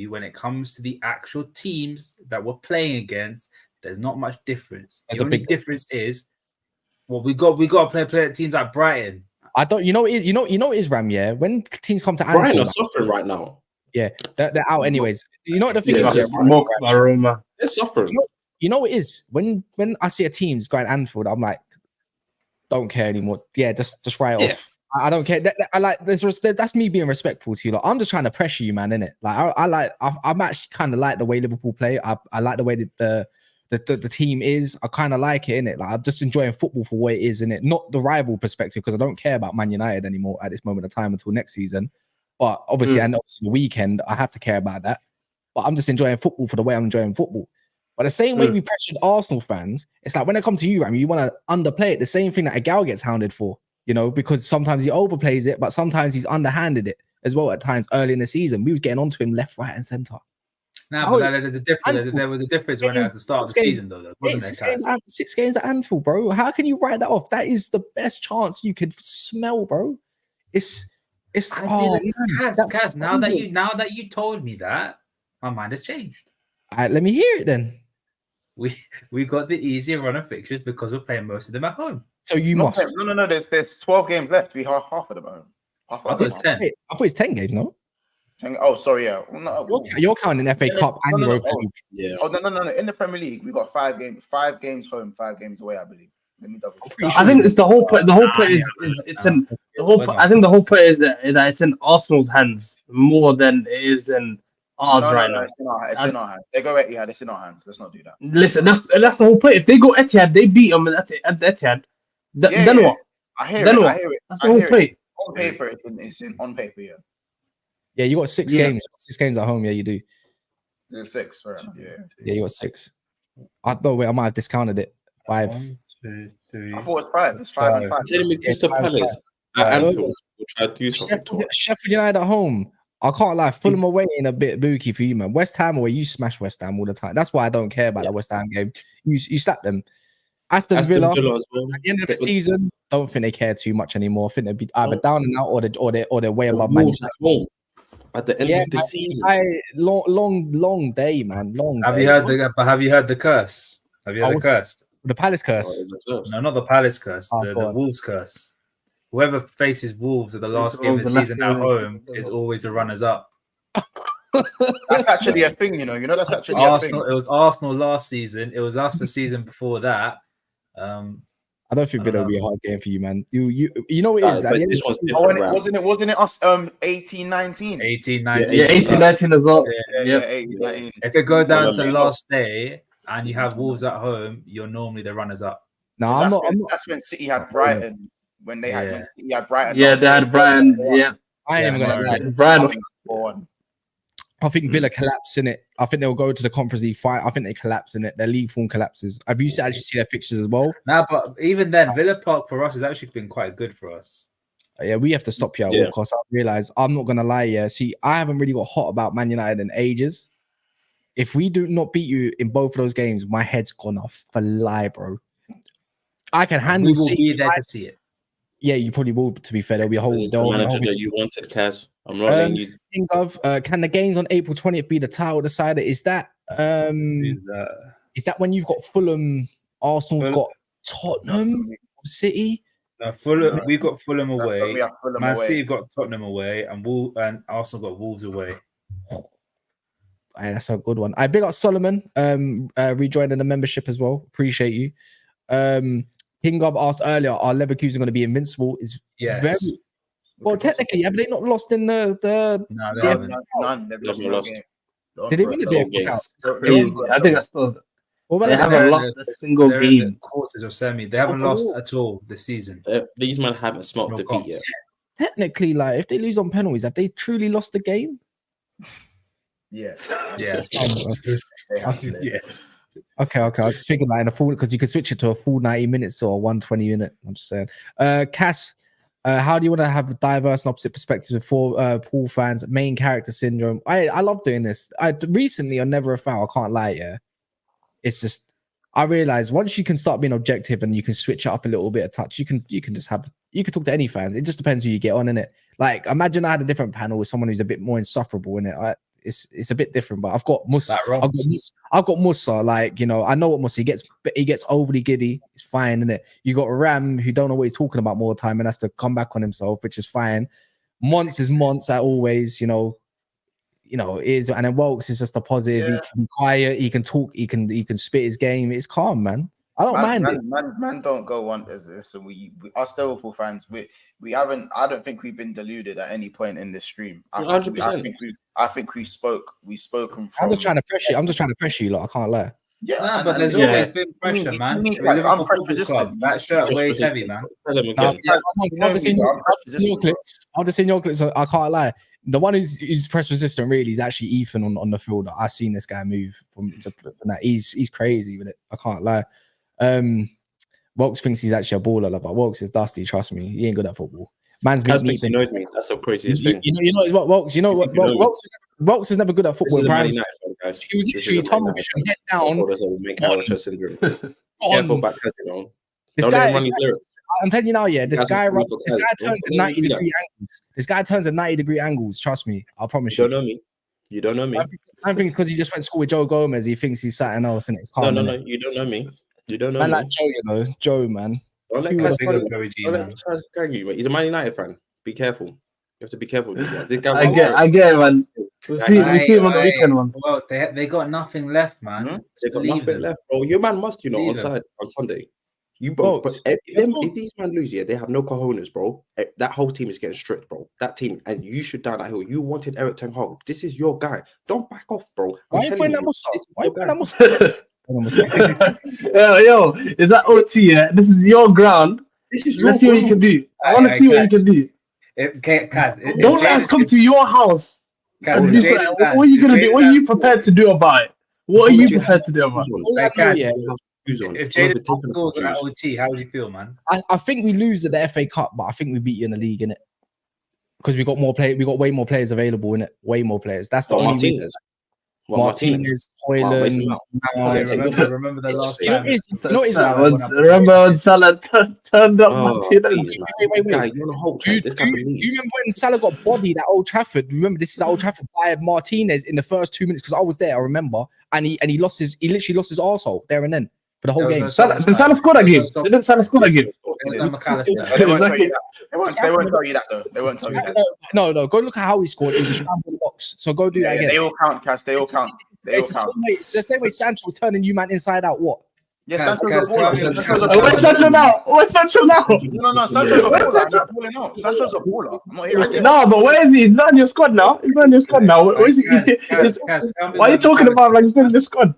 when it comes to the actual teams that we're playing against, there's not much difference. The only difference is, well, we got to play teams like Brighton. I don't, you know it is, Ram, yeah. When teams come to Anfield, Brighton are suffering right now. Yeah, they're out anyways. You know what the thing is? They're suffering. You know what it is? When I see a team's going Anfield, I'm like, don't care anymore. Yeah, just write it off. I don't care. That's me being respectful to you. Like, I'm just trying to pressure you, man, innit? Like I'm actually kind of like the way Liverpool play. I like the way that the team is. I kind of like it, innit? Like, I'm just enjoying football for what it is, innit? Not the rival perspective, because I don't care about Man United anymore at this moment of time until next season. But obviously, and obviously the weekend, I have to care about that. But I'm just enjoying football for the way I'm enjoying football. But the same way we pressured Arsenal fans, it's like when it comes to you, Ram, you want to underplay it. The same thing that a Gal gets hounded for, you know, because sometimes he overplays it, but sometimes he's underhanded it as well at times early in the season. We was getting onto him left, right, and centre. No, but there's a difference. There was a difference when at the start of the season, though. Wasn't there, 6 games at Anfield, bro. How can you write that off? That is the best chance you could smell, bro. Kaz, now that you told me that, my mind has changed. All right, let me hear it then. We got the easier run of fixtures because we're playing most of them at home. So you must. No. There's 12 games left. We have half of them at home. I thought it's 10. I thought it's 10 games, no? Oh, sorry, yeah. No, you're counting FA Cup and Europa League. Yeah. Oh, no. In the Premier League, we got 5 games home, 5 games away, I believe. Let me double check. I think it's the whole point. The whole point is it's in the whole. I think the whole point is that it's in Arsenal's hands more than it is in ours right now. It's in our hands. They go Etihad. It's in our hands. Let's not do that. Listen, that's the whole point. If they go Etihad, they beat them at Etihad. Then what? I hear it. That's the whole point. On paper, it's on paper. Yeah. Yeah, you got 6 games. 6 games at home. Yeah, you do. There's 6. Fair enough. Yeah. Yeah, you got 6. I might have discounted it. 5. 1, 2, 3. I thought it's 5. It's 5 and 5. Telling me Crystal Palace at Anfield will try to do something. Sheffield United at home. I can't lie. Pull them away in a bit booky for you, man. West Ham away. You smash West Ham all the time. That's why I don't care about the West Ham game. You slap them. Aston Villa as well. At the end of the season, don't think they care too much anymore. I think they'd be either down and out or they're way above Man United. At the end of the season, long day, man. Long. Have you heard the curse? Have you heard the curse? The Palace curse. No, not the Palace curse. The Wolves curse. Whoever faces Wolves at the last game of the season at home is always the runners up. That's actually a thing, you know. That's actually Arsenal. A thing. It was Arsenal last season. It was us the season before that. I don't think I don't Villa will be a hard game for you, man. You know what it is. At but the end this of the one's season- Oh, and different. wasn't it us 18, 19? 18, Yeah, 19. Yeah, 18, 19 as well. Yeah, Yep. 18, 19. If it go down to the Yeah. last day and you have Wolves at home, you're normally the runners up. No, 'Cause I'm that's not. when, that's when City had Brighton. When they had when City had Brighton. Yeah, last they had game. Brian. Yeah, I ain't even gonna Yeah, lie. Brian. I think 4-1. I think Villa collapse in it. I think they'll go to the Conference League fight. I think they collapse in it. Their league form collapses. Have you actually seen their fixtures as well? Nah, but even then, Villa Park for us has actually been quite good for us. Yeah, we have to stop here at Yeah. all costs. I realize I'm not gonna lie. Yeah, see, I haven't really got hot about Man United in ages. If we do not beat you in both of those games, my head's gonna fly, bro. I can We handle. will City. be there to see it. Yeah, you probably will. To be fair, there'll be a whole. This is the there'll be a manager whole that you wanted, Kaz. I'm not letting you. think of can the games on April 20th be the title decider? Is that is that when you've got Fulham, Arsenal's got Tottenham, City? Fulham, we've got Fulham away. We have Fulham Man away. City got Tottenham away, and Arsenal got Wolves away. Aye, that's a good one. I big up Solomon rejoining the membership as well. Appreciate you. King Gob asked earlier, are Leverkusen going to be invincible? Is Yes. very well. Technically, have they not lost in the No, they Yeah. haven't. None. They've lost Never no lost. game. did they win the whole day game. out? Crazy. I think I still. What They about haven't the lost a single They're in the game. quarters of semi. They haven't lost at all this season. These men haven't smoked No defeat comp. yet. technically, like if they lose on penalties, have they truly lost the game? Yeah. Yeah. They have to. Yes. Okay. I was just thinking like in a full because you could switch it to a full 90 minutes or a 120 minute. I'm just saying. Cass, how do you want to have diverse and opposite perspectives with Paul fans? Main character syndrome. I love doing this. Recently on Never a Foul, I can't lie, yeah. It's just I realize once you can start being objective and you can switch it up a little bit of touch, you can just have you can talk to any fans. It just depends who you get on in it. Like imagine I had a different panel with someone who's a bit more insufferable in it. It's a bit different, but I've got Musa. I've got Musa. Like, you know, I know what Musa he gets overly giddy. It's fine, isn't it? You got Ram who don't know what he's talking about more time and has to come back on himself, which is fine. Mons is Mons at always, you know, is and then Wilkes is just a positive. Yeah. He can be quiet, he can talk, he can spit his game. It's calm, man. I don't mind it. Man, don't go on as this. We us Liverpool fans, we haven't. I don't think we've been deluded at any point in this stream. I 100%. think we spoke. We've spoken from. I'm just trying to pressure you. Like I can't lie. Yeah, Nah, but there's always been pressure, man. guys, Liverpool I'm pressure Football resistant. Club, that shirt Just weighs resistant. heavy, man. Tell them I've again. just seen your clips. I've just seen your clips. I can't lie. The one who's press resistant really is actually Ethan on the field. I've seen this guy move from that. He's crazy with it. I can't lie. Wilkes thinks he's actually a baller, but Wilkes is dusty. Trust me, he ain't good at football. Man's Kaz beat thinks he knows me. That's the craziest thing. You know what Wilkes? You know what You know me. Wilkes is never good at This football. is a Man Brian. United fan, guys. He was This literally is a Man tunnel United vision, fan. head That's down. what there's a main character syndrome. on. Careful back, Kaz, you know. This Don't let guy, him run his lyrics. I'm telling you now, yeah. This Kaz guy will follow turns Kaz. at Don't 90 do that. degree angles. This guy turns at 90-degree angles. Trust me, I promise You you. don't know me. You don't know me. I think because he just went to school with Joe Gomez, he thinks he's something else, and it's calm. No. innit? You don't know me. You don't know Man me. like Joe, you know, Joe, man. Don't let Who Kaz would've follow Big up you. Joey G, Don't let man. Kaz gang you, mate. He's a Man United fan. Be careful. You have to be careful with these guys. This guy I runs get it, man. We'll see him on the weekend, man. Well, they got nothing left, man. Hmm? They've got Leave nothing them. left, bro. Your man must, you know, Leave them. on Sunday. You bro, but Folks, if these men lose, yeah, they have no cojones, bro. That whole team is getting stripped, bro. That team, and you should down that hill. You wanted Eric Ten Hag. This is your guy. Don't back off, bro. why I'm you telling putting you, that Musa? this is Why you your putting guy. that Musa? Yo, is that OT? Yeah, this is your ground. This is your Let's see what you can do. I want to see what you can do. Kaz, Don't let us come to your house. And this, what are you gonna do? What are you prepared to do about it? What are you prepared to do about it? All I know, yeah, If Jadon scores at OT, how would you feel, man? I think we lose at the FA Cup, but I think we beat you in the league, innit? Because we got more play, we got way more players available in it. Way more players. That's the only reason. Martinez, Hoyland. Remember the last You know time. what is Remember when Salah turned up Martinez? Wait. You're on a whole Do you remember when Salah got bodied at Old Trafford? Remember, this is at Old Trafford by Martinez in the first 2 minutes because I was there. I remember, and he literally lost his arsehole there and then for the whole game. Did Salah score that game? Didn't Salah score that game? They won't tell you that though. They won't tell you that. No. Go look at how he scored. It was a scramble box. So go do that again. They all count, Cass. They all count. It's the same way Sancho was turning you man inside out. What? Yeah, Kaz, Sancho's a Kaz, tell baller. me- Sancho's a Kaz, Where's baller. Sancho now? Where's Sancho now? No, Sancho's a baller. I'm not pulling out. Sancho's a baller. I'm not hearing it. No, but where is he? He's not in your squad now. He's not in your squad now. Where is he? Kaz, tell me Why are you when talking McAllister- about like he's not in the squad?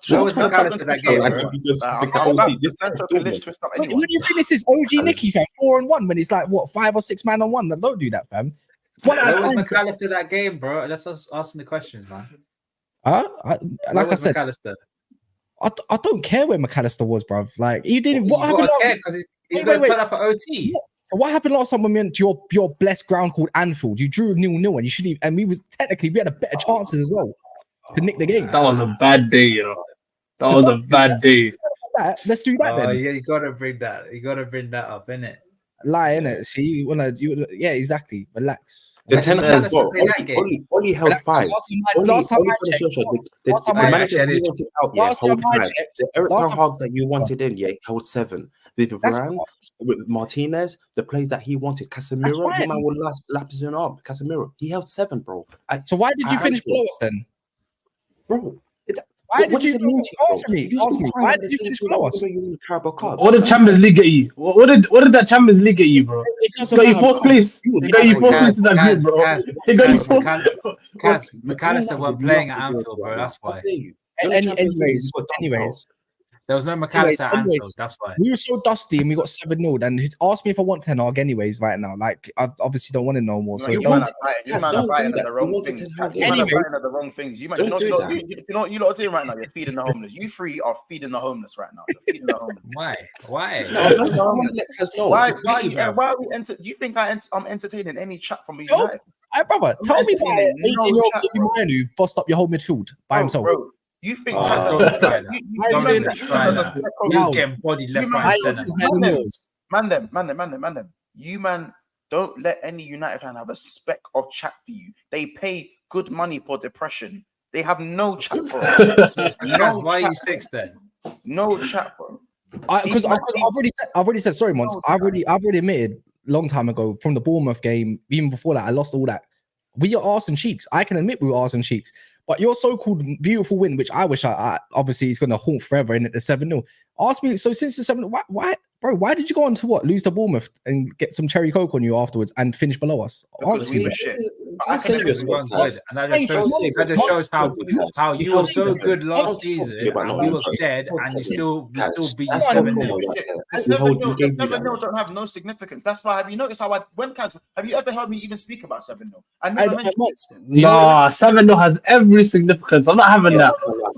Where was Sancho McAllister can that twist game, up, bro? bro. Just Like, pick I'm out back. just Sancho can literally twist up When anyone. you finish this OG Nicky fam, 4-1 when it's like what 5 or 6 man on one, don't do that, fam. What Where was McAllister that game, bro? That's us asking the questions, man. Like Where I was said, McAllister? I don't care where McAllister was, bruv. Like he didn't. What You happened? gotta Last, care because he's Wait, gonna wait, turn up at OT. so what happened last time when we went to your blessed ground called Anfield? You drew 0-0 and you should and we had a better chances as well to nick the game. That was a bad day, you know. That was a bad day. Let's do that Oh then. yeah, you gotta bring that. You gotta bring that up, innit? Lie, innit? See, yeah, exactly. Relax. The Like, 10 McAllister played that game. Only held 5. Last time I checked, The I manager checked. you wanted out, yeah, Last time hold I 5. checked, The Eric last Ten time- Hag that you wanted in, yeah, held 7. With That's Varane, with Martinez, the players that he wanted, Casemiro, That's your fine. man would lapsing up. Casemiro, he held 7, bro. So why did you I finish actually- below us then? Bro, Why what did you does it mean to you, bro? answer me? You Ask me. still crying Why at did the you same finish time, below even us? though you win the Carabao Cup? What did Champions League get you? What did that Champions League get you, bro? Because It got you fourth place. It got you fourth place in that group, bro. It got you fourth. Kaz, McAllister weren't playing at Anfield, bro. That's why. Anyways, There was no McAllister at Anfield. That's why. we were so dusty and we got 7-0. And he asked me if I want Ten Hag anyways right now. Like, I obviously don't want it no more. So You man are fighting at the wrong wanted things. Ten Hag You man are anyways. fighting at the wrong things. You man, you know what you lot are doing right now? You're feeding the homeless. You three are feeding the homeless right now. You're feeding the homeless. Why? Why? No, I want to let Kaz know. Why bro. are we do you think I'm entertaining any chat from Yo, United? Hey, brother, tell me why entertaining no 18-year-old chat, Kobe Manu bossed up your whole midfield by himself. Bro, you think Oh, Kaz don't doesn't- try that. you Don't man- even try that. you He was Now, getting bodied left, you right, man- and Miles center. is man. many yours. Man them. You man, don't let any United fan have a speck of chat for you. They pay good money for depression. They have no chat for us. Kaz, why are you 6 then? No chat, bro. Because I've already said sorry, Mons. I've already admitted long time ago from the Bournemouth game, even before that, I lost all that. We are arse and cheeks. I can admit we were arse and cheeks. But your so-called beautiful win, which I wish I obviously is going to haunt forever in at the 7-0. Ask me, so since the 7, why did you go on to what? Lose to Bournemouth and get some cherry coke on you afterwards and finish below us? Because Answer we me. were shit. I can We weren't good, and that just shows how you were so good last season, and we were dead, and we still beat you 7-0. The 7-0 don't have no significance. That's why, have you noticed how have you ever heard me even speak about 7-0? I never mentioned it. Nah, 7-0 has every significance. I'm not having that.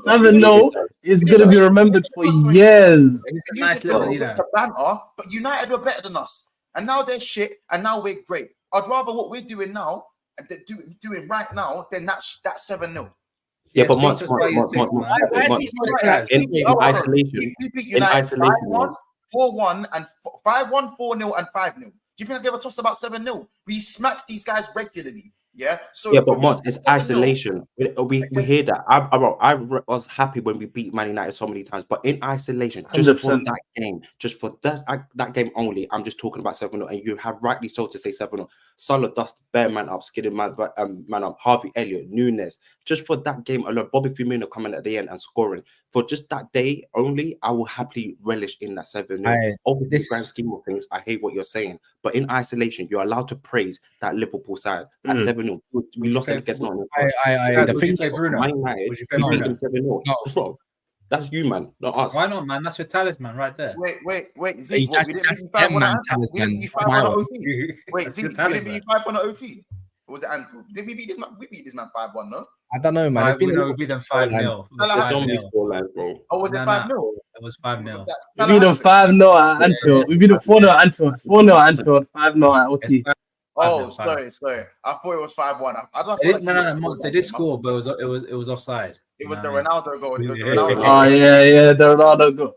7-0 is going to be remembered for years. It's a nice little, you know. It's a banter, but United were better than us. And now they're shit, and now we're great. I'd rather what we're doing now, doing right now, than that 7-0. Yeah, but Yes, in isolation, We beat United 5-1, 4-1, and 5-1, 4-0, and 5-0. Do you think I give a toss about 7-0? We smack these guys regularly. Yeah. So yeah, but Mons, it's isolation. We hear that. I was happy when we beat Man United so many times, but in isolation, just for 100%. that game, just for that game only, I'm just talking about 7-0, and you have rightly so to say 7-0. Salah dust bare man up, skidding man up. Harvey Elliott, Nunes, just for that game alone. Bobby Firmino coming at the end and scoring for just that day only. I will happily relish in that 7-0. Over the grand scheme of things, I hate what you're saying, but in isolation, you're allowed to praise that Liverpool side at 7-0. We lost against Nottingham. The thing is, Man United, we beat them 7-0. No. That's you, man, not us. Why not, man? That's your talisman right there. Wait, Zeke, we didn't beat you 5-1 at Anfield. We didn't beat you 5-1 at OT. Wait, Zeke, we didn't beat you 5-1 at OT. Or was it Anfield? Did we beat this man? We beat this man 5-1, no? I don't know, man. We beat them 5-0. There's so many scorelines, bro. Or was it 5-0? It was 5-0. We beat them 5-0 at Anfield. We beat them 4-0 at Anfield. 4-0 at Anfield. 5-0 at OT. Oh, sorry. I thought it was 5-1. I don't They did score, but it was offside. It was the Ronaldo goal. It was the Yeah. Ronaldo goal. Oh, yeah, the Ronaldo goal.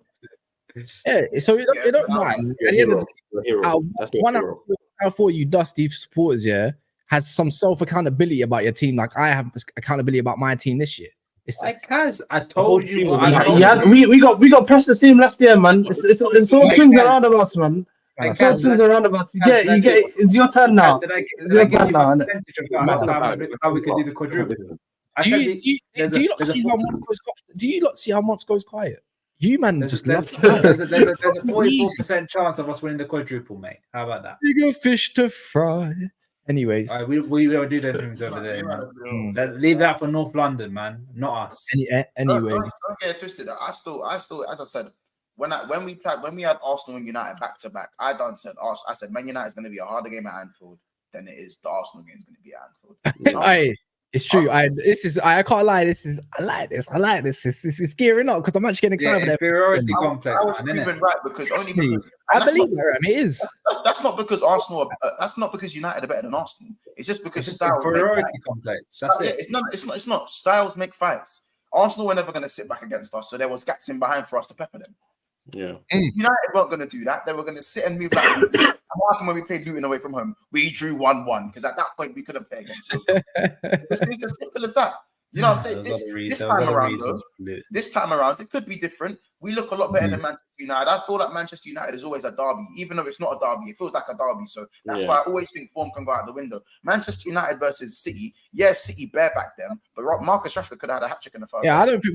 Yeah, so you don't mind. At the end of the day, one out for you Dusty supporters, yeah, has some self-accountability about your team. Like I have accountability about my team this year. It's like, Kaz, I told you. We got pressed the same last year, man. It's all swings and roundabouts, man. It's all swings and roundabouts. You get it. It's your turn now. It's your turn now, innit? How we could do the quadruple. Do you not see how Mons goes quiet? You man There's, just there's, love there's, a, there's, a, there's a So 44% chance of us winning the quadruple, mate. How about that? bigger fish to fry. Anyways, All right, we don't do them things over there, man. Leave that for North London, man, not us. anyways, don't get it twisted. I still, as I said, when we had Arsenal and United back to back, I said Man United is going to be a harder game at Anfield than it is the Arsenal game is going to be at Anfield. It's true. I can't lie. I like this. It's gearing up because I'm actually getting excited. Inferiority complex. I was proven right because I believe it. It is. That's not because Arsenal. That's not because United are better than Arsenal. It's just because styles. Inferiority complex. That's it. It's not. Styles make fights. Arsenal were never going to sit back against us, so there was gaps in behind for us to pepper them. Yeah. United weren't going to do that. They were going to sit and move like. And what happened when we played Luton away from home? We drew 1-1 because at that point we couldn't play against them. It's as simple as that. You know what I'm saying? This time around, it could be different. We look a lot better than Manchester United. I feel like Manchester United is always a derby, even though it's not a derby. It feels like a derby. So that's why I always think form can go out the window. Manchester United versus City. Yes, City barebacked them, but Marcus Rashford could have had a hat-trick in the first. Yeah, I don't think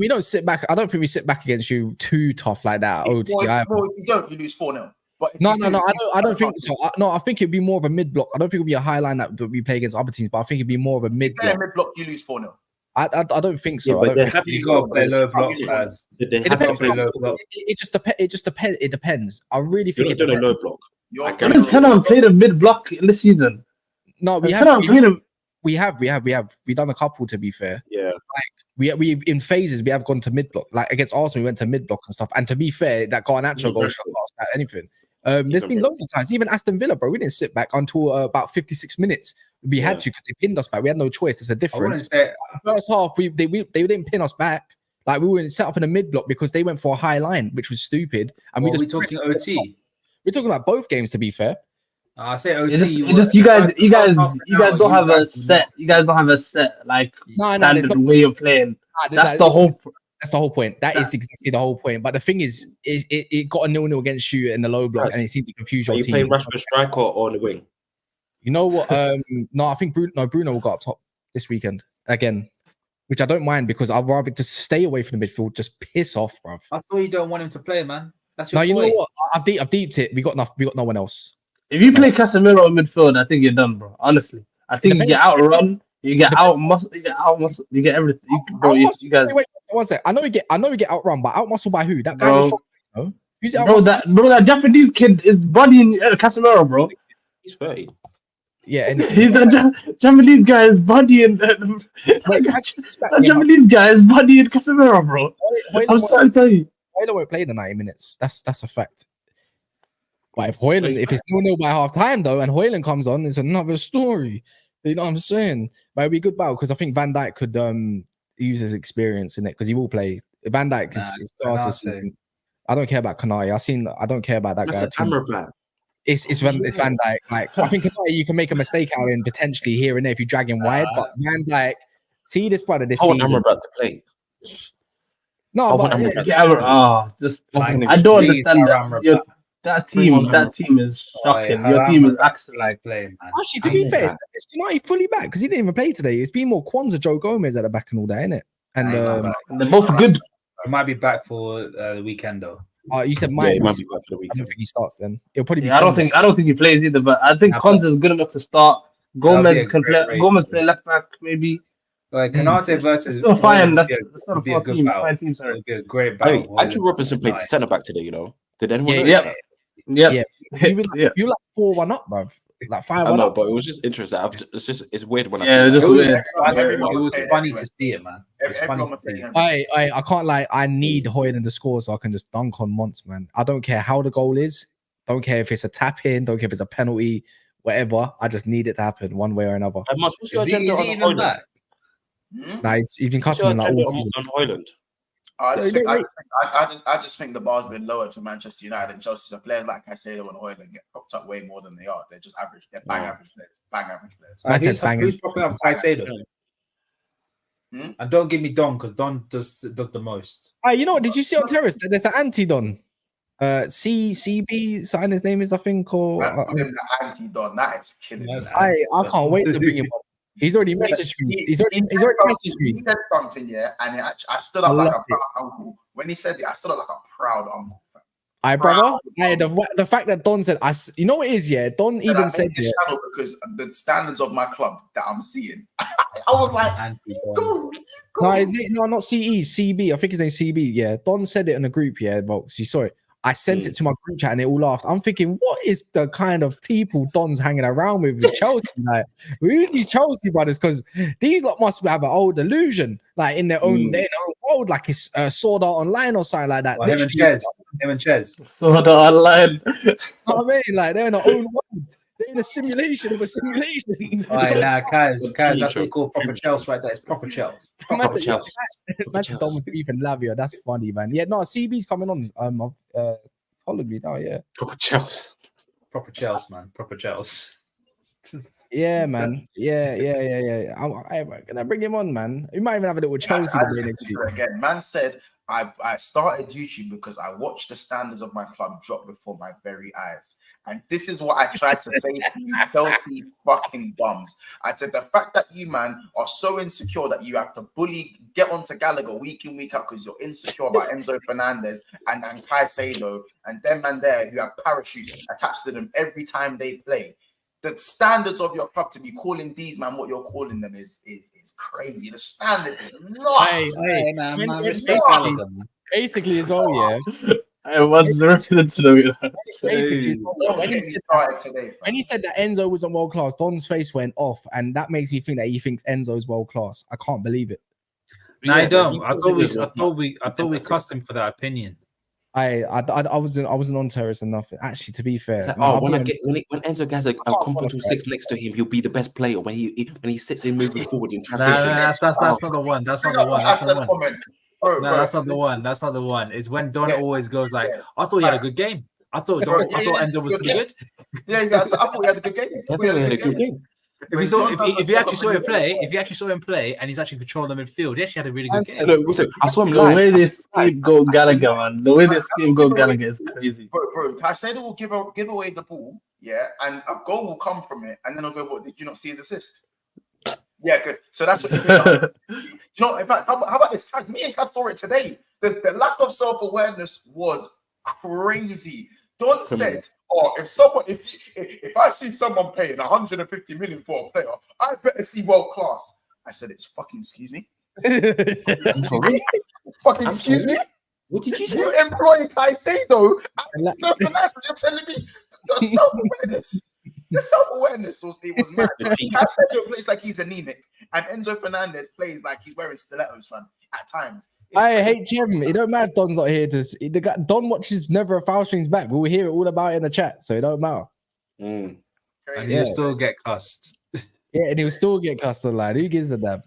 we sit back against you too tough like that. If you lose 4-0. But no, I don't think so. No, I think it'd be more of a mid-block. I don't think it'd be a high line that we play against other teams, but I think it'd be more of a mid-block. Mid-block, you lose 4-0. I don't think so. Yeah, but You got to play low blocks, lads. It just depends. It depends. I really think you're not doing a low block. You cannot play the mid block in this season. No, we have done a couple, to be fair. Yeah. Like we in phases we have gone to mid block. Like against Arsenal, we went to mid block and stuff. And to be fair, that Garnacho goal shot past that anything. There's been loads of times, even Aston Villa, bro. We didn't sit back until about 56 minutes. We had to because they pinned us back. We had no choice. It's a difference. First half, they didn't pin us back. Like we were set up in a mid block because they went for a high line, which was stupid. And we're talking OT. We're talking about both games, to be fair. I say OT. You guys don't have a set. You guys don't have a set like standard way of playing. That's the whole point. That is exactly the whole point. But the thing is, it got a 0-0 against you in the low block, and it seemed to confuse your team. Are you playing Rashford striker or on the wing? You know what? No, I think Bruno will go up top this weekend again, which I don't mind because I'd rather just stay away from the midfield, just piss off, bruv. I thought you don't want him to play, man. That's your point. You know what? I've deeped it. We got no one else. If you play Casemiro in midfield, I think you're done, bro. Honestly, I think you get outrun, you get out muscle, you get everything. You guys. Wait, one sec. I know we get outrun, but out muscle by who? That guy. Who's that Japanese kid is bodying Casemiro, bro. He's 30. Yeah, and he's a Japanese guy is bodying. The Japanese guy is bodying Casemiro, bro. I'm sorry to tell you. Hoyland won't play the 90 minutes. That's a fact. But if it's 0-0 by half time though, and Hoyland comes on, it's another story. You know what I'm saying? But it'll be a good battle because I think Van Dijk could use his experience in it because he will play. Van Dijk is this season. I don't care about Kanai. I don't care about that guy. It's Van Dijk. Like I think Kanai, you can make a mistake out in potentially here and there if you drag him wide. But Van Dijk, see this brother this season. I want Amrabat to play. No, but I don't understand that team is shocking. Your team is actually playing. Actually, to be fair, it's Kanai fully back because he didn't even play today. It's been more Kwanzaa, Joe Gomez at the back and all that, isn't it? And they're both good. He might be back for the weekend though. You said might be back for the weekend. I don't think he starts then. It'll probably be. I don't think he plays either. But I think Kwanzaa is good enough to start. Gomez can play. Gomez play left back maybe. Like Kanate versus fine. That's not a good team. Fine team, sorry. It'll be a great battle. Andrew Robertson played centre back today. You know, did anyone? Yeah. You like 4-1 up, bruv. Like 5-1 I know, up. but it was just interesting. It's weird when I see it. It was funny to see it, man. It's funny to see it. I can't lie. I need Hoyland to score so I can just dunk on Mons, man. I don't care how the goal is. Don't care if it's a tap in. Don't care if it's a penalty. Whatever. I just need it to happen one way or another. What's your agenda on Hoyland? Nah, he's been cussing like all season. On Hoyland. I just think the bar's been lowered for Manchester United and Chelsea. So players like Caicedo and Hoyland get popped up way more than they are. They're just average. They're bang average players. Who's popping up Caicedo? And don't give me Don because Don does the most. You know what? Did you see on Terrace? There's an anti-Don. CB, something his name is, I think, or the anti-Don. That is killing me. I can't wait to bring him up. He's already messaged me. He's already messaged me. He said something, and I stood up like a proud uncle when he said it, I stood up like a proud uncle. Aye, brother. Aye, the fact that Don said, you know what it is, yeah? Don even I said made this it. channel because the standards of my club that I'm seeing. I was like, go. No, not CE, CB. I think his name's CB. Yeah, Don said it in a group. Yeah, Volks, you saw it. I sent it to my group chat and they all laughed. I'm thinking, what is the kind of people Don's hanging around with Chelsea? Like, who's these Chelsea brothers? Because these lot must have an old illusion, like in their own world, like it's Sword Art Online or something like that. Well, him and Ches. Sword Art Online. You know what I mean? Like they're in their own world. They're in a simulation of a simulation. All right, now, Kaz, that's what you call proper Chelsea right there. It's proper Chelsea. Proper Chelsea. That's Dom with Ethan Lavia. That's funny, man. Yeah, no, CB's coming on. Followed me now, yeah. Proper Chelsea. Proper Chelsea, man. Proper Chelsea. Yeah, man. Yeah. I'm gonna bring him on, man. We might even have a little Chelsea debate next week. Again, man said I started YouTube because I watched the standards of my club drop before my very eyes. And this is what I tried to say to you, Chelsea fucking bums. I said the fact that you, man, are so insecure that you have to get onto Gallagher week in, week out because you're insecure about Enzo Fernandez and Caicedo and them man there who have parachutes attached to them every time they play. The standards of your club to be calling these man what you're calling them is crazy. The standards is nuts. Basically, as well, yeah. I was the reference to the Basically, when he said that Enzo wasn't world class, Don's face went off, and that makes me think that he thinks Enzo's world class. I can't believe it. No, I don't. I thought we cussed him for that opinion. I wasn't on terrorist enough. Actually, to be fair, like, when Enzo has a comparable 6 next to him, he'll be the best player when he sits in moving forward in transition. That's not the one. That's not the one. That's the one. No, that's not the one. That's not the one. It's when Don always goes like, "I thought he had a good game. I thought Enzo was pretty good." Yeah, I thought he had a good game. I thought he had a good game. If you actually saw him play, and he's actually controlling the midfield, he actually had a really good game. Look, I saw him the way they scapegoat Gallagher, man. The way they scapegoat Gallagher is crazy. Bro, Caicedo will give away the ball, yeah, and a goal will come from it, and then I'll go, "What did you not see his assist?" Yeah, good. So that's what you know. In fact, how about this? Me and Kaz saw it today. The lack of self-awareness was crazy. Don said, "Oh, if I see someone paying 150 million for a player, I better see world class." I said, "It's fucking excuse me." Fucking excuse me. What did you say? You employ Caicedo. You're telling me the self-awareness. The self-awareness was mad. Caicedo plays like he's anemic, and Enzo Fernandez plays like he's wearing stilettos, fam. At times, I hate Jim. It don't matter if Don's not here. Don watches Never a Foul Strings Back. We'll hear it all about it in the chat, so it don't matter. And he'll still get cussed. Yeah, and he'll still get cussed online. Who gives a damn?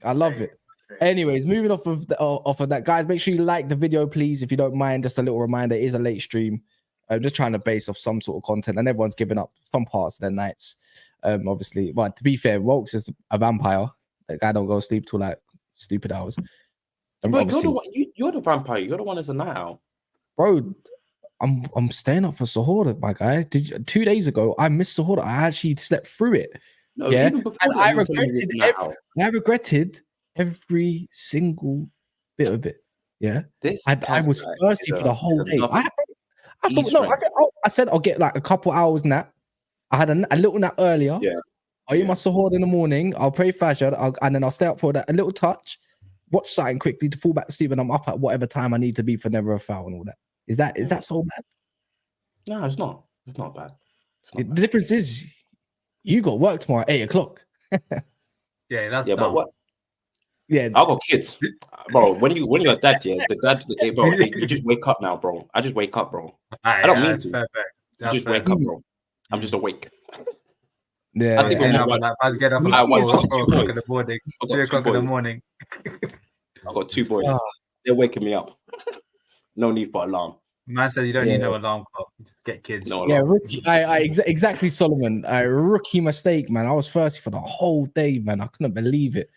I love it. Anyways, moving off of that, guys, make sure you like the video, please, if you don't mind. Just a little reminder, it is a late stream. I'm just trying to base off some sort of content, and everyone's giving up some parts of their nights. Obviously, but to be fair, Wolks is a vampire. That guy don't go to sleep till like stupid hours. Bro, you're the vampire. You're the one that's a night owl. Bro, I'm staying up for Sahura, my guy. 2 days ago, I missed Sahura. I actually slept through it. No, yeah, even before and I regretted every single bit of it. Yeah, I was thirsty for the whole day. I said I'll get like a couple hours nap. I had a little nap earlier. Yeah, I'll eat my Sahur in the morning. I'll pray Fajr, and then I'll stay up for a little touch, watch something quickly to fall back to sleep, and I'm up at whatever time I need to be for Never a Foul and all that. Is that so bad? No, it's not. It's not bad. The difference is you got work tomorrow at 8 o'clock. Yeah, that's but what? Yeah, I got kids, bro. When you're a dad, yeah, the dad, bro, you just wake up now, bro. I just wake up, bro. I don't mean to. You just wake up, bro. I'm just awake. Yeah, I think I get up at 1 o'clock in the morning, 3 o'clock in the morning. I got 2 boys. They're waking me up. No need for alarm. Man said you don't need no alarm clock. You just get kids. No alarm. Rookie. Exactly, Solomon. A rookie mistake, man. I was thirsty for the whole day, man. I couldn't believe it.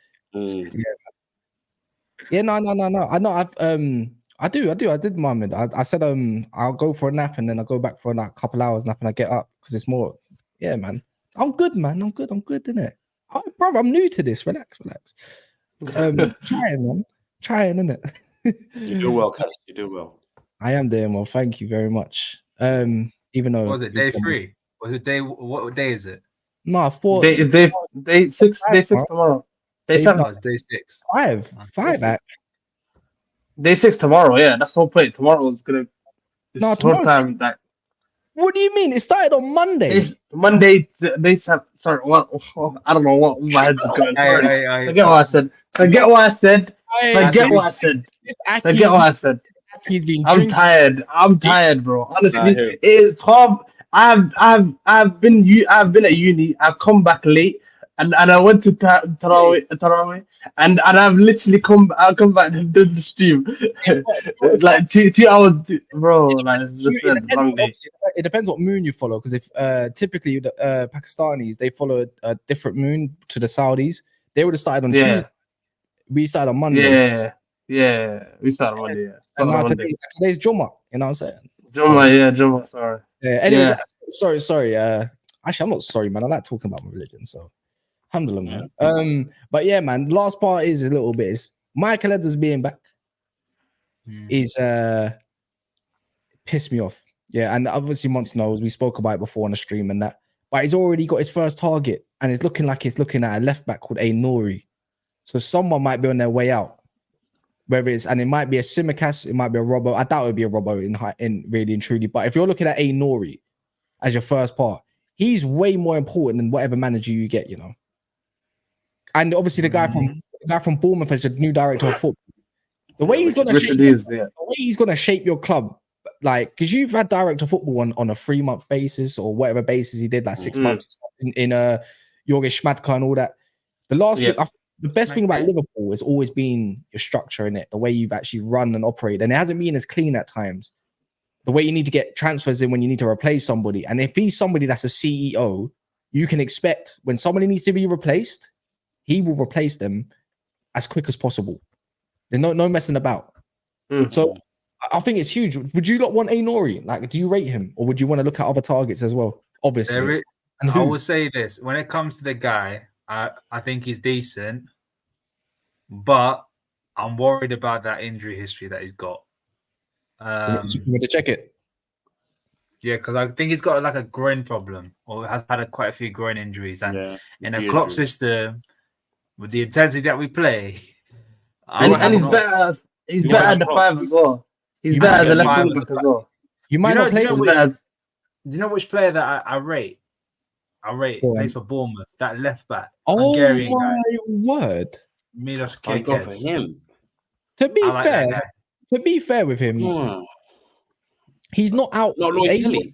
Yeah, no. I did, Mohammed. I said I'll go for a nap and then I'll go back for like a couple hours nap and I get up because it's more. Yeah, man. I'm good, man. I'm good, innit? Oh, bro, I'm new to this. Relax. Trying, man. Trying, innit? You do well, Cass. You do well. I am doing well. Thank you very much. Even though What was it day 3? Was it day? What day is it? No, I thought Day six tomorrow. Day Day 7. Oh, it's day 6. 5 back. Day 6 tomorrow. Yeah, that's the whole point. Tomorrow is gonna. No, This whole tomorrow- time that What do you mean? It started on Monday. Monday. Day 7. Sorry, what? I don't know what my head's going. Sorry. Hey. Forget what I said. Forget what I said. Forget what I said. Forget what I said. He's been I'm drinking. tired. I'm tired, bro. Honestly, I hear it is 12. I've been at uni. I've come back late, and I went to Tarawih, and I've literally come back and did the stream. Like 2 hours, bro. Like it's just a long day. It depends what moon you follow, because if typically the Pakistanis, they follow a different moon to the Saudis. They would have started on Tuesday. We started on Monday. Yeah. We started Monday. Yeah. And now Monday. today's Jummah. You know what I'm saying? Jummah. Sorry. Yeah. Anyway, Yeah. sorry. Actually, I'm not sorry, man. I like talking about my religion, so alhamdulillah, man. But yeah, man. Last part is a little bit is Michael Edwards being back is pissed me off. Yeah, and obviously Monts knows we spoke about it before on the stream and that, but he's already got his first target, and it's looking like he's looking at a left back called A Nouri. So someone might be on their way out. Whether it's, and it might be a Simicast, it might be a Robbo. I doubt it would be a Robbo in really and truly. But if you're looking at A Nouri as your first part, he's way more important than whatever manager you get, you know. And obviously the guy from Bournemouth as the new director of football. The way he's gonna shape your club, like, because you've had director of football on a 3-month basis or whatever basis he did, like 6 months in Jorge Schmadtke and all that. The best thing about Liverpool has always been your structure in it, the way you've actually run and operate, and it hasn't been as clean at times. The way you need to get transfers in when you need to replace somebody, and if he's somebody that's a CEO, you can expect when somebody needs to be replaced, he will replace them as quick as possible. There's no messing about. So I think it's huge. Would you not want A Nouri? Like, do you rate him, or would you want to look at other targets as well? Obviously, and I will say this: when it comes to the guy, I think he's decent, but I'm worried about that injury history that he's got. You want to check it? Yeah, because I think he's got like a groin problem, or has had quite a few groin injuries, and in a Klopp system with the intensity that we play, and he's better. He's better at the 5 as well. He's better as a left wing back as well. You might not play. Do you know which player that I rate? Plays for Bournemouth. That left back. Oh Hungarian my guy. word! Milos I go for Kekes. him. To be fair with him, he's not out. Not Lloyd Kelly.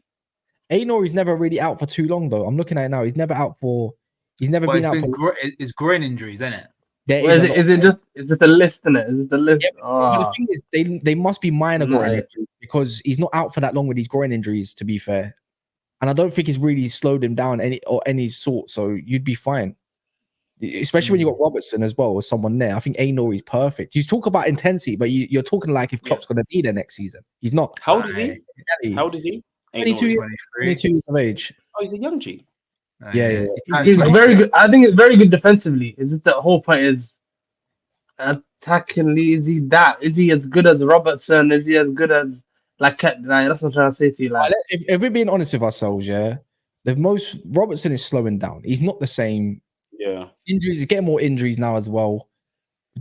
A Nouri's never really out for too long though. I'm looking at it now. He's never out for. He's never been out for. It's groin injuries, isn't it? Is it just a list, isn't it? Is it the list? Yeah, but the thing is, they must be minor groin injuries because he's not out for that long with these groin injuries, to be fair. And I don't think it's really slowed him down any sort. So you'd be fine. Especially when you got Robertson as well, or someone there. I think A Nouri's perfect. You talk about intensity, but you're talking like if Klopp's going to be there next season. He's not. How old is he? How old is he? 22 years of age. Oh, he's a young G. Yeah. He's very good. I think it's very good defensively. Is it the whole point is attackingly? Is he that? Is he as good as Robertson? Is he as good as like that's what I'm trying to say to you. Like, if we're being honest with ourselves, yeah, the most Robertson is slowing down. He's not the same. Yeah, injuries. He's getting more injuries now as well.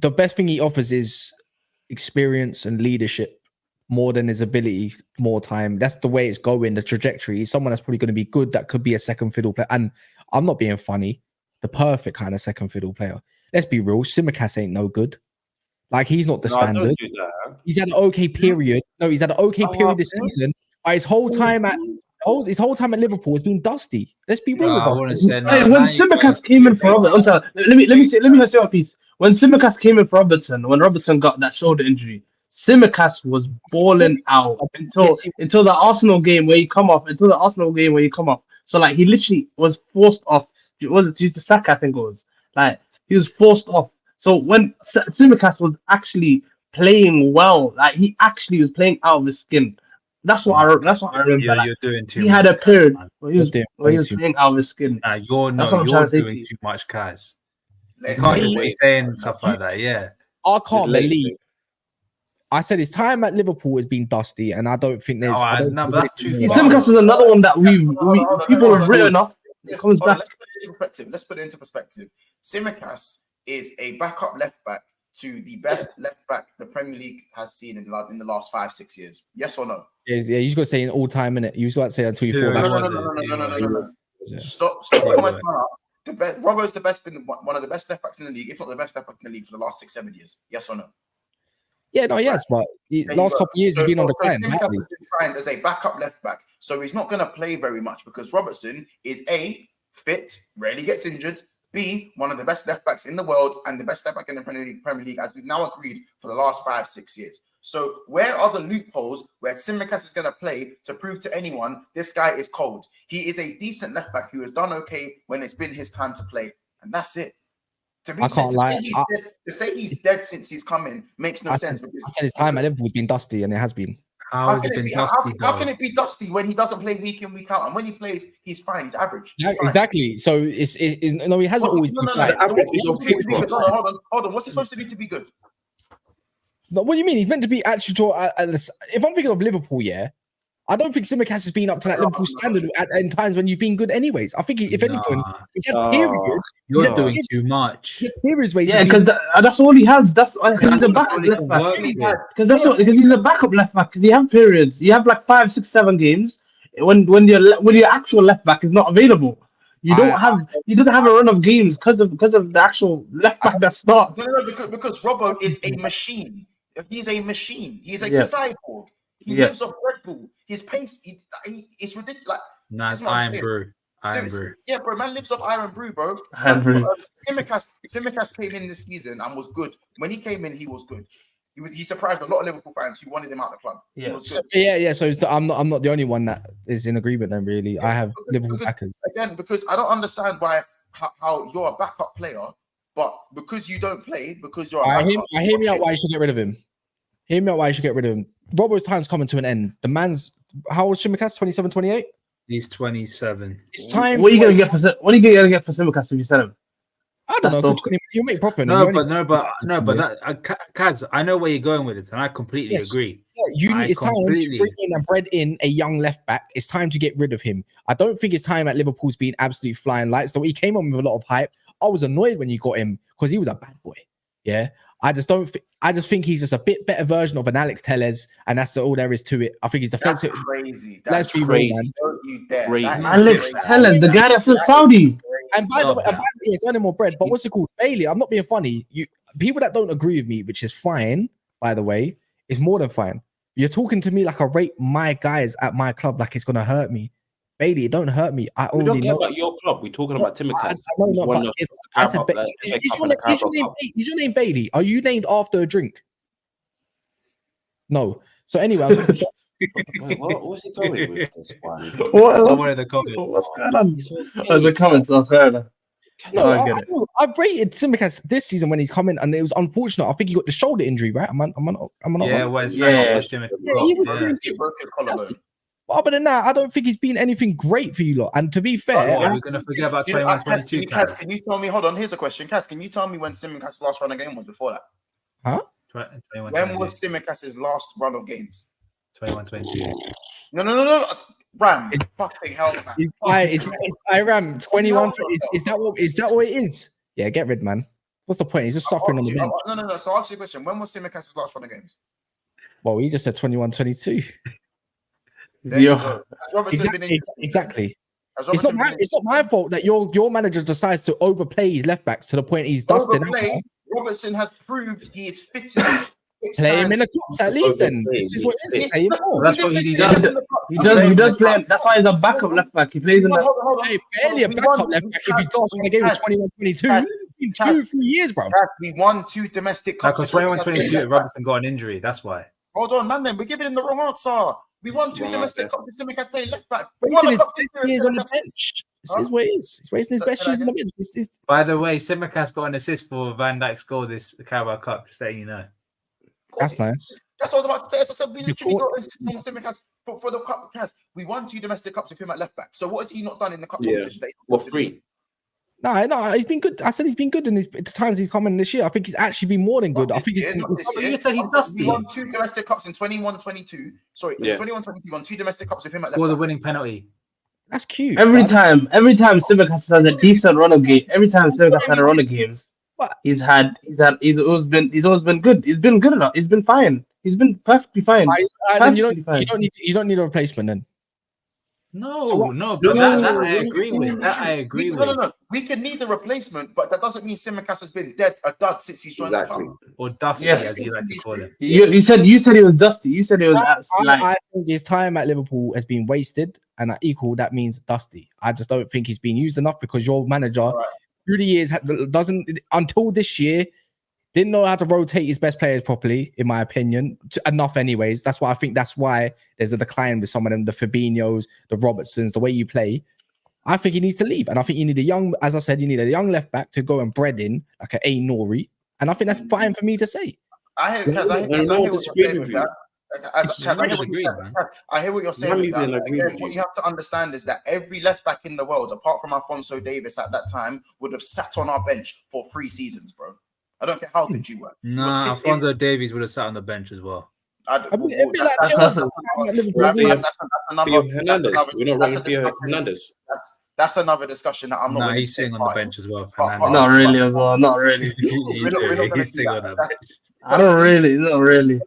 The best thing he offers is experience and leadership more than his ability, more time. That's the way it's going, the trajectory. He's someone that's probably going to be good, that could be a second fiddle player. And I'm not being funny, the perfect kind of second fiddle player. Let's be real, Simicast ain't no good. Like, he's not the standard. He's had an okay period. No, he's had an okay period this season. His whole time at Liverpool has been dusty. Let's be real with us. When Simicast came in for Robertson, let me say one piece. When Simicast came in for Robertson, when Robertson got that shoulder injury, Simicast was balling out until the Arsenal game where he come off. So like he literally was forced off. It was due to Saka, I think it was. Like he was forced off. So when Simicast was actually playing well, like he actually was playing out of his skin. That's what I remember. You're doing too much. He had a period where he was playing out of his skin. You're doing too much, Kaz. You can't just be saying stuff like that. Yeah, I can't I said his time at Liverpool has been dusty, and I don't think there's. Oh, I don't no, think but there's that's too anything far. more. Simicast is another one that people have written off. It comes Hold on, back. let's put it into perspective. Simicast is a backup left back to the best left back the Premier League has seen in the last 5-6 years. Yes or no? Yeah, you just got to say in all time, innit? You just got to say until you Yeah, fall back. No. Yeah. Stop putting my time out. Robbo's the best, one of the best left backs in the league, if not the best left back in the league for the last 6-7 years. Yes or no? Yeah, no, yes, but last couple of years he's been on the decline. Simicast has been signed as a backup left back, so he's not going to play very much because Robertson is A, fit, rarely gets injured. B, one of the best left backs in the world and the best left back in the Premier League, as we've now agreed for the last 5-6 years. So where are the loopholes where Simicast is going to play to prove to anyone this guy is cold? He is a decent left back who has done okay when it's been his time to play, and that's it. I can't lie. To say he's dead since he's come in makes no sense. I said his time at Liverpool has been dusty, and it has been. How has it been dusty? How can it be dusty when he doesn't play week in, week out? And when he plays, he's fine. He's average. He's fine. Exactly. So no, he hasn't always been fine. Hold on. What's he supposed to do to be good? No, what do you mean? He's meant to be actually. If I'm thinking of Liverpool, yeah, I don't think Simicast has been up to that Liverpool standard in times when you've been good. Anyways, I think if anything, he's had periods. You're doing too much. Periods where Because that's all he has. That's because he's a backup left back. Because he's a backup left back. Because you have periods. You have like 5, 6, 7 games when your actual left back is not available. You don't have. He doesn't have a run of games because of the actual left back that starts. No, because Robbo is a machine. He's a machine. He's a cyborg. He lives off Red Bull. His pace, it's ridiculous. Like, nah, it's Iron Brew. Yeah, bro, man lives off Iron Brew, bro. Simicast came in this season and was good. When he came in, he was good. He surprised a lot of Liverpool fans who wanted him out of the club. Yeah. He was good. So I'm not the only one that is in agreement. Then really, I have Liverpool backers again because I don't understand how you're a backup player, but because you don't play because you're. Hear me out. Why you should get rid of him? Hear me out. Why you should get rid of him? Robbo's time's coming to an end. The man's how old is Simicast? 27, 28? He's 27. It's time. What are you gonna get for Simicast if you sell him? I don't know. You make profit. But Kaz, I know where you're going with it, and I completely agree. Yeah, it's time to bring in and bred in a young left back. It's time to get rid of him. I don't think his time at Liverpool's been absolutely flying lights. Though he came on with a lot of hype. I was annoyed when you got him because he was a bad boy. Yeah, I just think he's just a bit better version of an Alex Telles, and that's all there is to it. I think he's defensive. That's crazy. Let's be real, man. Don't you dare. Alex Telles, the guy that's in Saudi. And by the way, it's earning more bread. But what's it called? Bailey, I'm not being funny. People that don't agree with me, which is fine, by the way, is more than fine. You're talking to me like I rate my guys at my club like it's gonna hurt me. Bailey, it don't hurt me. I already know about your club. We're talking about Timothy. Is your name Bailey? Are you named after a drink? No. So anyway, what's he doing with this one? Somewhere in the comments. What's going on? The comments are fair enough. No, I've rated Simicast this season when he's coming, and it was unfortunate. I think he got the shoulder injury, right? He was. Other than that, I don't think he's been anything great for you lot. And to be fair, we're going to forget about 21-22. Kaz, can you tell me? Hold on, here's a question. Kaz, can you tell me when Simicast's last run of game was before that? Huh? When was Simicast's last run of games? 21-22. No. Ram, fucking hell, man. It's Ram 21. Is that what it is? Yeah, get rid, man. What's the point? He's just suffering on the bench. No. So I'll ask you a question. When was Simicast's last run of games? Well, he just said 21-22. There you go. Exactly. It's not my fault that your manager decides to overplay his left backs to the point he's dusting. Robertson has proved he is fit enough. Play him in the cups at least. Then this is what it is. Play him more. That's what he does. He does play him. That's why he's a backup left back. He plays in the. Barely a backup left back. If he's last in the game was 21-22. 2-3 years, bro. We won 2 domestic cups. Because 21-22, Robertson got an injury. That's why. Hold on, man. Then we're giving him the wrong answer. We won 2 domestic cups. Simicast playing left back. We won a cup this year on the bench. This is what it is. He's wasting his best years on the bench. By the way, Simicast got an assist for Van Dijk's goal this Carabao Cup. Just letting you know. That's nice. That's what I was about to say. As I said, we literally got assist on Simicast for the cup. We won 2 domestic cups with him at left back. So what has he not done in the cup competition? Well, 3. No, he's been good. I said he's been good in the times he's coming this year. I think he's actually been more than good. I think he's been good. You said he's dusty. He won 2 domestic cups in 21-22. Sorry, in 21-22, he won 2 domestic cups with him at Score the left back. winning penalty. That's cute. Every time Tsimikas has a decent run of game. Every time Tsimikas had a run of games, he's always been good. He's been good enough. He's been fine. He's been perfectly fine. Then you don't need a replacement then. No, but that I agree with. No. We can need a replacement, but that doesn't mean Tsimikas has been a dud since he's joined the club. Or dusty, as you like to call him. You said he was dusty. You said he was I think his time at Liverpool has been wasted, and at equal that means dusty. I just don't think he's been used enough because your manager through the years doesn't until this year didn't know how to rotate his best players properly, in my opinion, enough anyways. That's why there's a decline with some of them, the Fabinhos, the Robertsons, the way you play. I think he needs to leave. And I think you need as I said, you need a young left back to go and bread in, like a Nori. And I think that's fine for me to say. I hear what you're saying with that. I hear what you're saying with that. Again, what you have to understand is that every left back in the world, apart from Alphonso Davies at that time, would have sat on our bench for 3 seasons, bro. I don't care how good you were. Nah, Alphonso Davies would have sat on the bench as well. That's another discussion that I'm not. Nah, he's sitting on the bench as well. Not really as well. Not really. He's sitting on that bench. I don't really. Not really.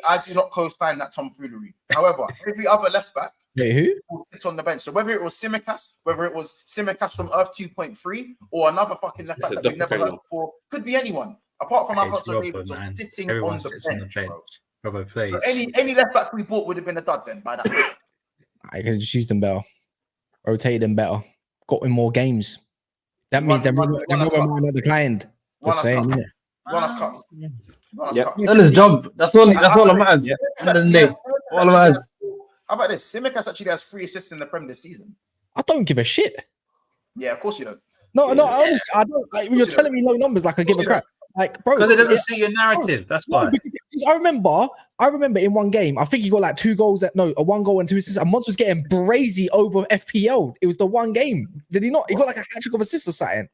I do not co-sign that tomfoolery. However, every other left back who sits on the bench. So whether it was Tsimikas, whether it was Tsimikas from Earth 2.3, or another fucking left back that we've never heard before, could be anyone apart from Alphonso Davies sitting on the bench. Robbo plays. So any left back we bought would have been a dud then by that time. I could just use them better, rotate them better, got in more games. That means they're more declined. Just saying, yeah. Run us cups. Done his job. That's all that matters. All that matters. How about this? Tsimikas actually has 3 assists in the Prem this season. I don't give a shit. Yeah, of course you don't. No, honestly, I don't. Like, when you're telling me low numbers, like I give a crap. Like, bro, because it doesn't suit your narrative. That's why. Because I remember in one game, I think he got like 2 goals. A 1 goal and 2 assists. And Mons was getting brazy over FPL. It was the one game. Did he not? He got like a hat-trick of assists or something.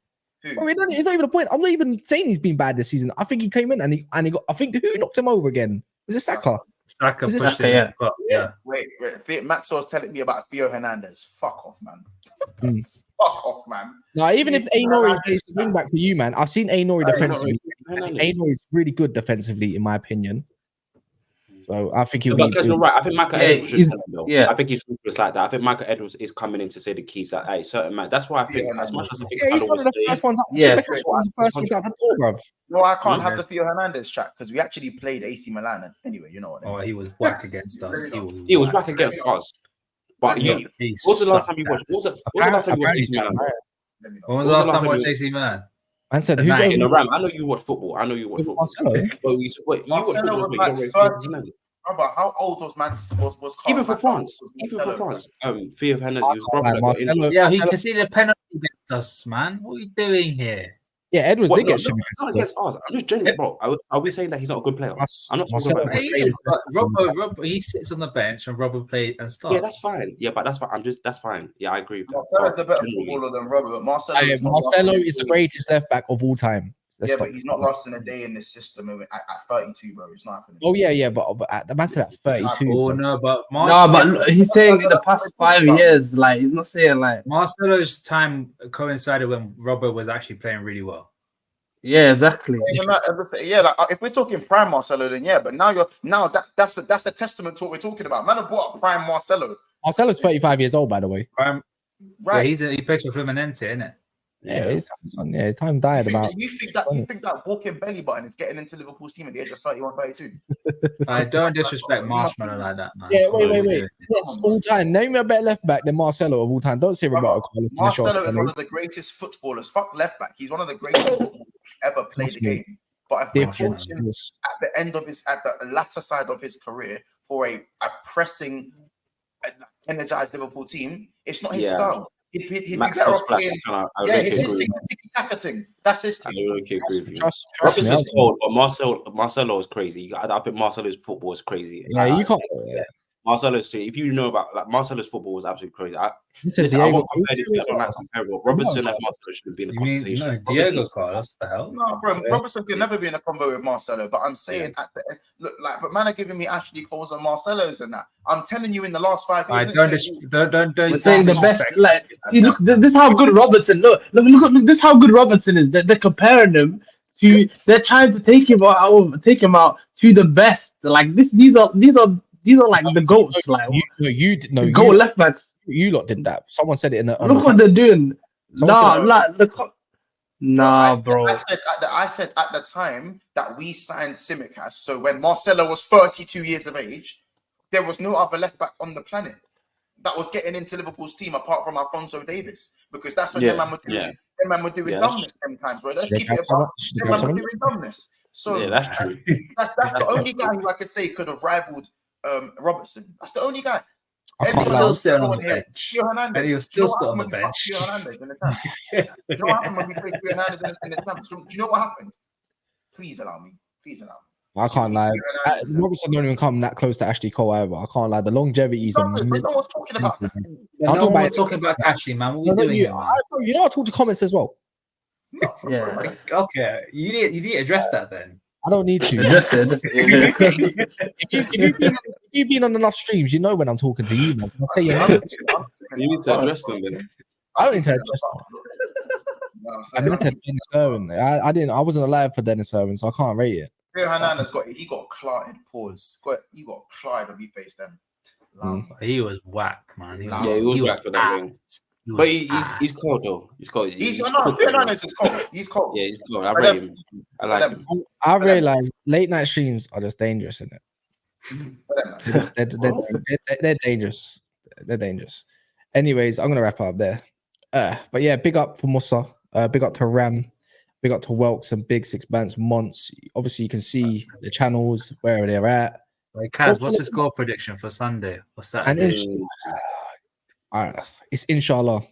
Bro, it's not even a point. I'm not even saying he's been bad this season. I think he came in and he got. I think who knocked him over again? Was it Saka? Saka pushed him. Yeah. Wait. Maxwell's telling me about Theo Hernandez. Fuck off, man. Fuck off, man. No, even if Nori plays the wing back for you, man, I've seen Nori defensively. Nori is really good defensively, in my opinion. So I think he'll be. Because you're right. I think Michael Edwards should sell him, though. I think he's ruthless like that. I think Michael Edwards is coming in to say the keys that hey, certain man. That's why I think as much as I think he's one of the first ones. No, I can't have the Theo Hernandez chat because we actually played AC Milan. Anyway, you know what? Oh, he was whack against us. He was whack against us. But what was the last time you watched? What was the last time you watched AC Milan? When was the last time you watched AC Milan? I said, who's in the Ram? I know you watch football. Marcelo was like 30. Brother, how old was man? Was even for France? Theo Hernandez was Marcelo. Yeah, he conceded a penalty against us, man. What are you doing here? Yeah, Edwards did get not against us. I'm just genuinely, bro. Are we saying that he's not a good player? I'm not talking about Robbo, he sits on the bench and Robbo plays and starts. Yeah, that's fine. Yeah, but that's fine. That's fine. Yeah, I agree with that. Marcelo's a better footballer than Robbo, but Marcelo is the greatest left back of all time. But he's not lasting a day in this system at 32, bro. It's not happening. Oh yeah, but the man said at 32. Oh no, but he's saying in the past 5 years, like he's not saying like Marcelo's time coincided when Robert was actually playing really well. Yeah, exactly. Yeah, like if we're talking prime Marcelo, then yeah. But that's a testament to what we're talking about. Man, have brought up prime Marcelo. Marcelo's 35 years old, by the way. Right. Yeah, he plays for Fluminense, isn't it? Yeah, his time died about. You think that walking belly button is getting into Liverpool's team at the age of 31, 32? I don't disrespect Marshmallow like that, man. Yeah, wait. Yes, all time. Name me a better left back than Marcelo of all time. Don't say Roberto Carlos. Marcelo is one of the greatest footballers. Fuck left back. He's one of the greatest footballers ever played the game. But if we're talking at the latter side of his career for a pressing, energized Liverpool team, it's not his style. He'd be better off playing. His tiki-taka thing. That's his team. I agree with you. Trust is cold, but Marcelo is crazy. I think Marcelo's football is crazy. Yeah, you can't. Marcelo's too. If you know about like Marcelo's football was absolutely crazy. Listen, Listen, I Diego, won't compare these two. I don't like to compare. But Robertson and Marcelo should be in the You mean conversation. no Diego Carlos? The hell? No, bro, Robertson could never be in a combo with Marcelo. But I'm saying at the end, look, like, but man are giving me Ashley Coles and Marcelo's and that. I'm telling you, in the last 5 years, Don't We're saying the best. disrespect. Like, see, look, this is how good Robertson. Look, this is how good Robertson is. They're comparing him to. They're trying to take him out to the best. Like this, these are like the goats. Like the goat left backs. You lot did that. Someone said it in the. Look what they're doing. Someone Bro. I said at the time that we signed Tsimikas. So when Marcelo was 32 years of age, there was no other left back on the planet that was getting into Liverpool's team apart from Alphonso Davies, because that's when them man were doing dumbness sometimes. Bro, let's keep it about. Them man were doing dumbness. So yeah, that's true. That's the only guy who I could say could have rivaled Robertson. That's the only guy. I He's can't still lie. sitting on the bench. Theo Hernandez. And he was still on the bench. Theo Hernandez in the camp. Do you know what happened when we played Theo Hernandez in the camp? Do you know what happened? Please allow me. I can't lie. Robertson don't even come that close to Ashley Cole either. I can't lie. The longevity is No one's talking about that. No one's talking about Ashley, man. What we doing here, man? You know, I talk to comments as well. No, Yeah. Okay, you need to address that then. I don't need to. if you've been on enough streams, you know when I'm talking to you, man. I say your name. You need to address them then. I don't need to address them. I mean, Dennis Irwin. I wasn't alive for Dennis Irwin, so I can't rate it. Theo Hernandez got clotted. Pause. He got clotted when we faced them. He was whack, man. He was whack for that wing. But he's cold though. He's cold. Theo Hernandez is cold. He's cold. Yeah, he's cold. I rate him. I like him. I realize late night streams are just dangerous, isn't it? They're dangerous. They're dangerous. Anyways, I'm gonna wrap up there. But yeah, big up for Musa. Big up to Ram. Big up to Welks and Big Six Bands Monts. Obviously, you can see the channels where they're at. Wait, Kaz, what's the score prediction for Sunday? What's that? And it's inshallah.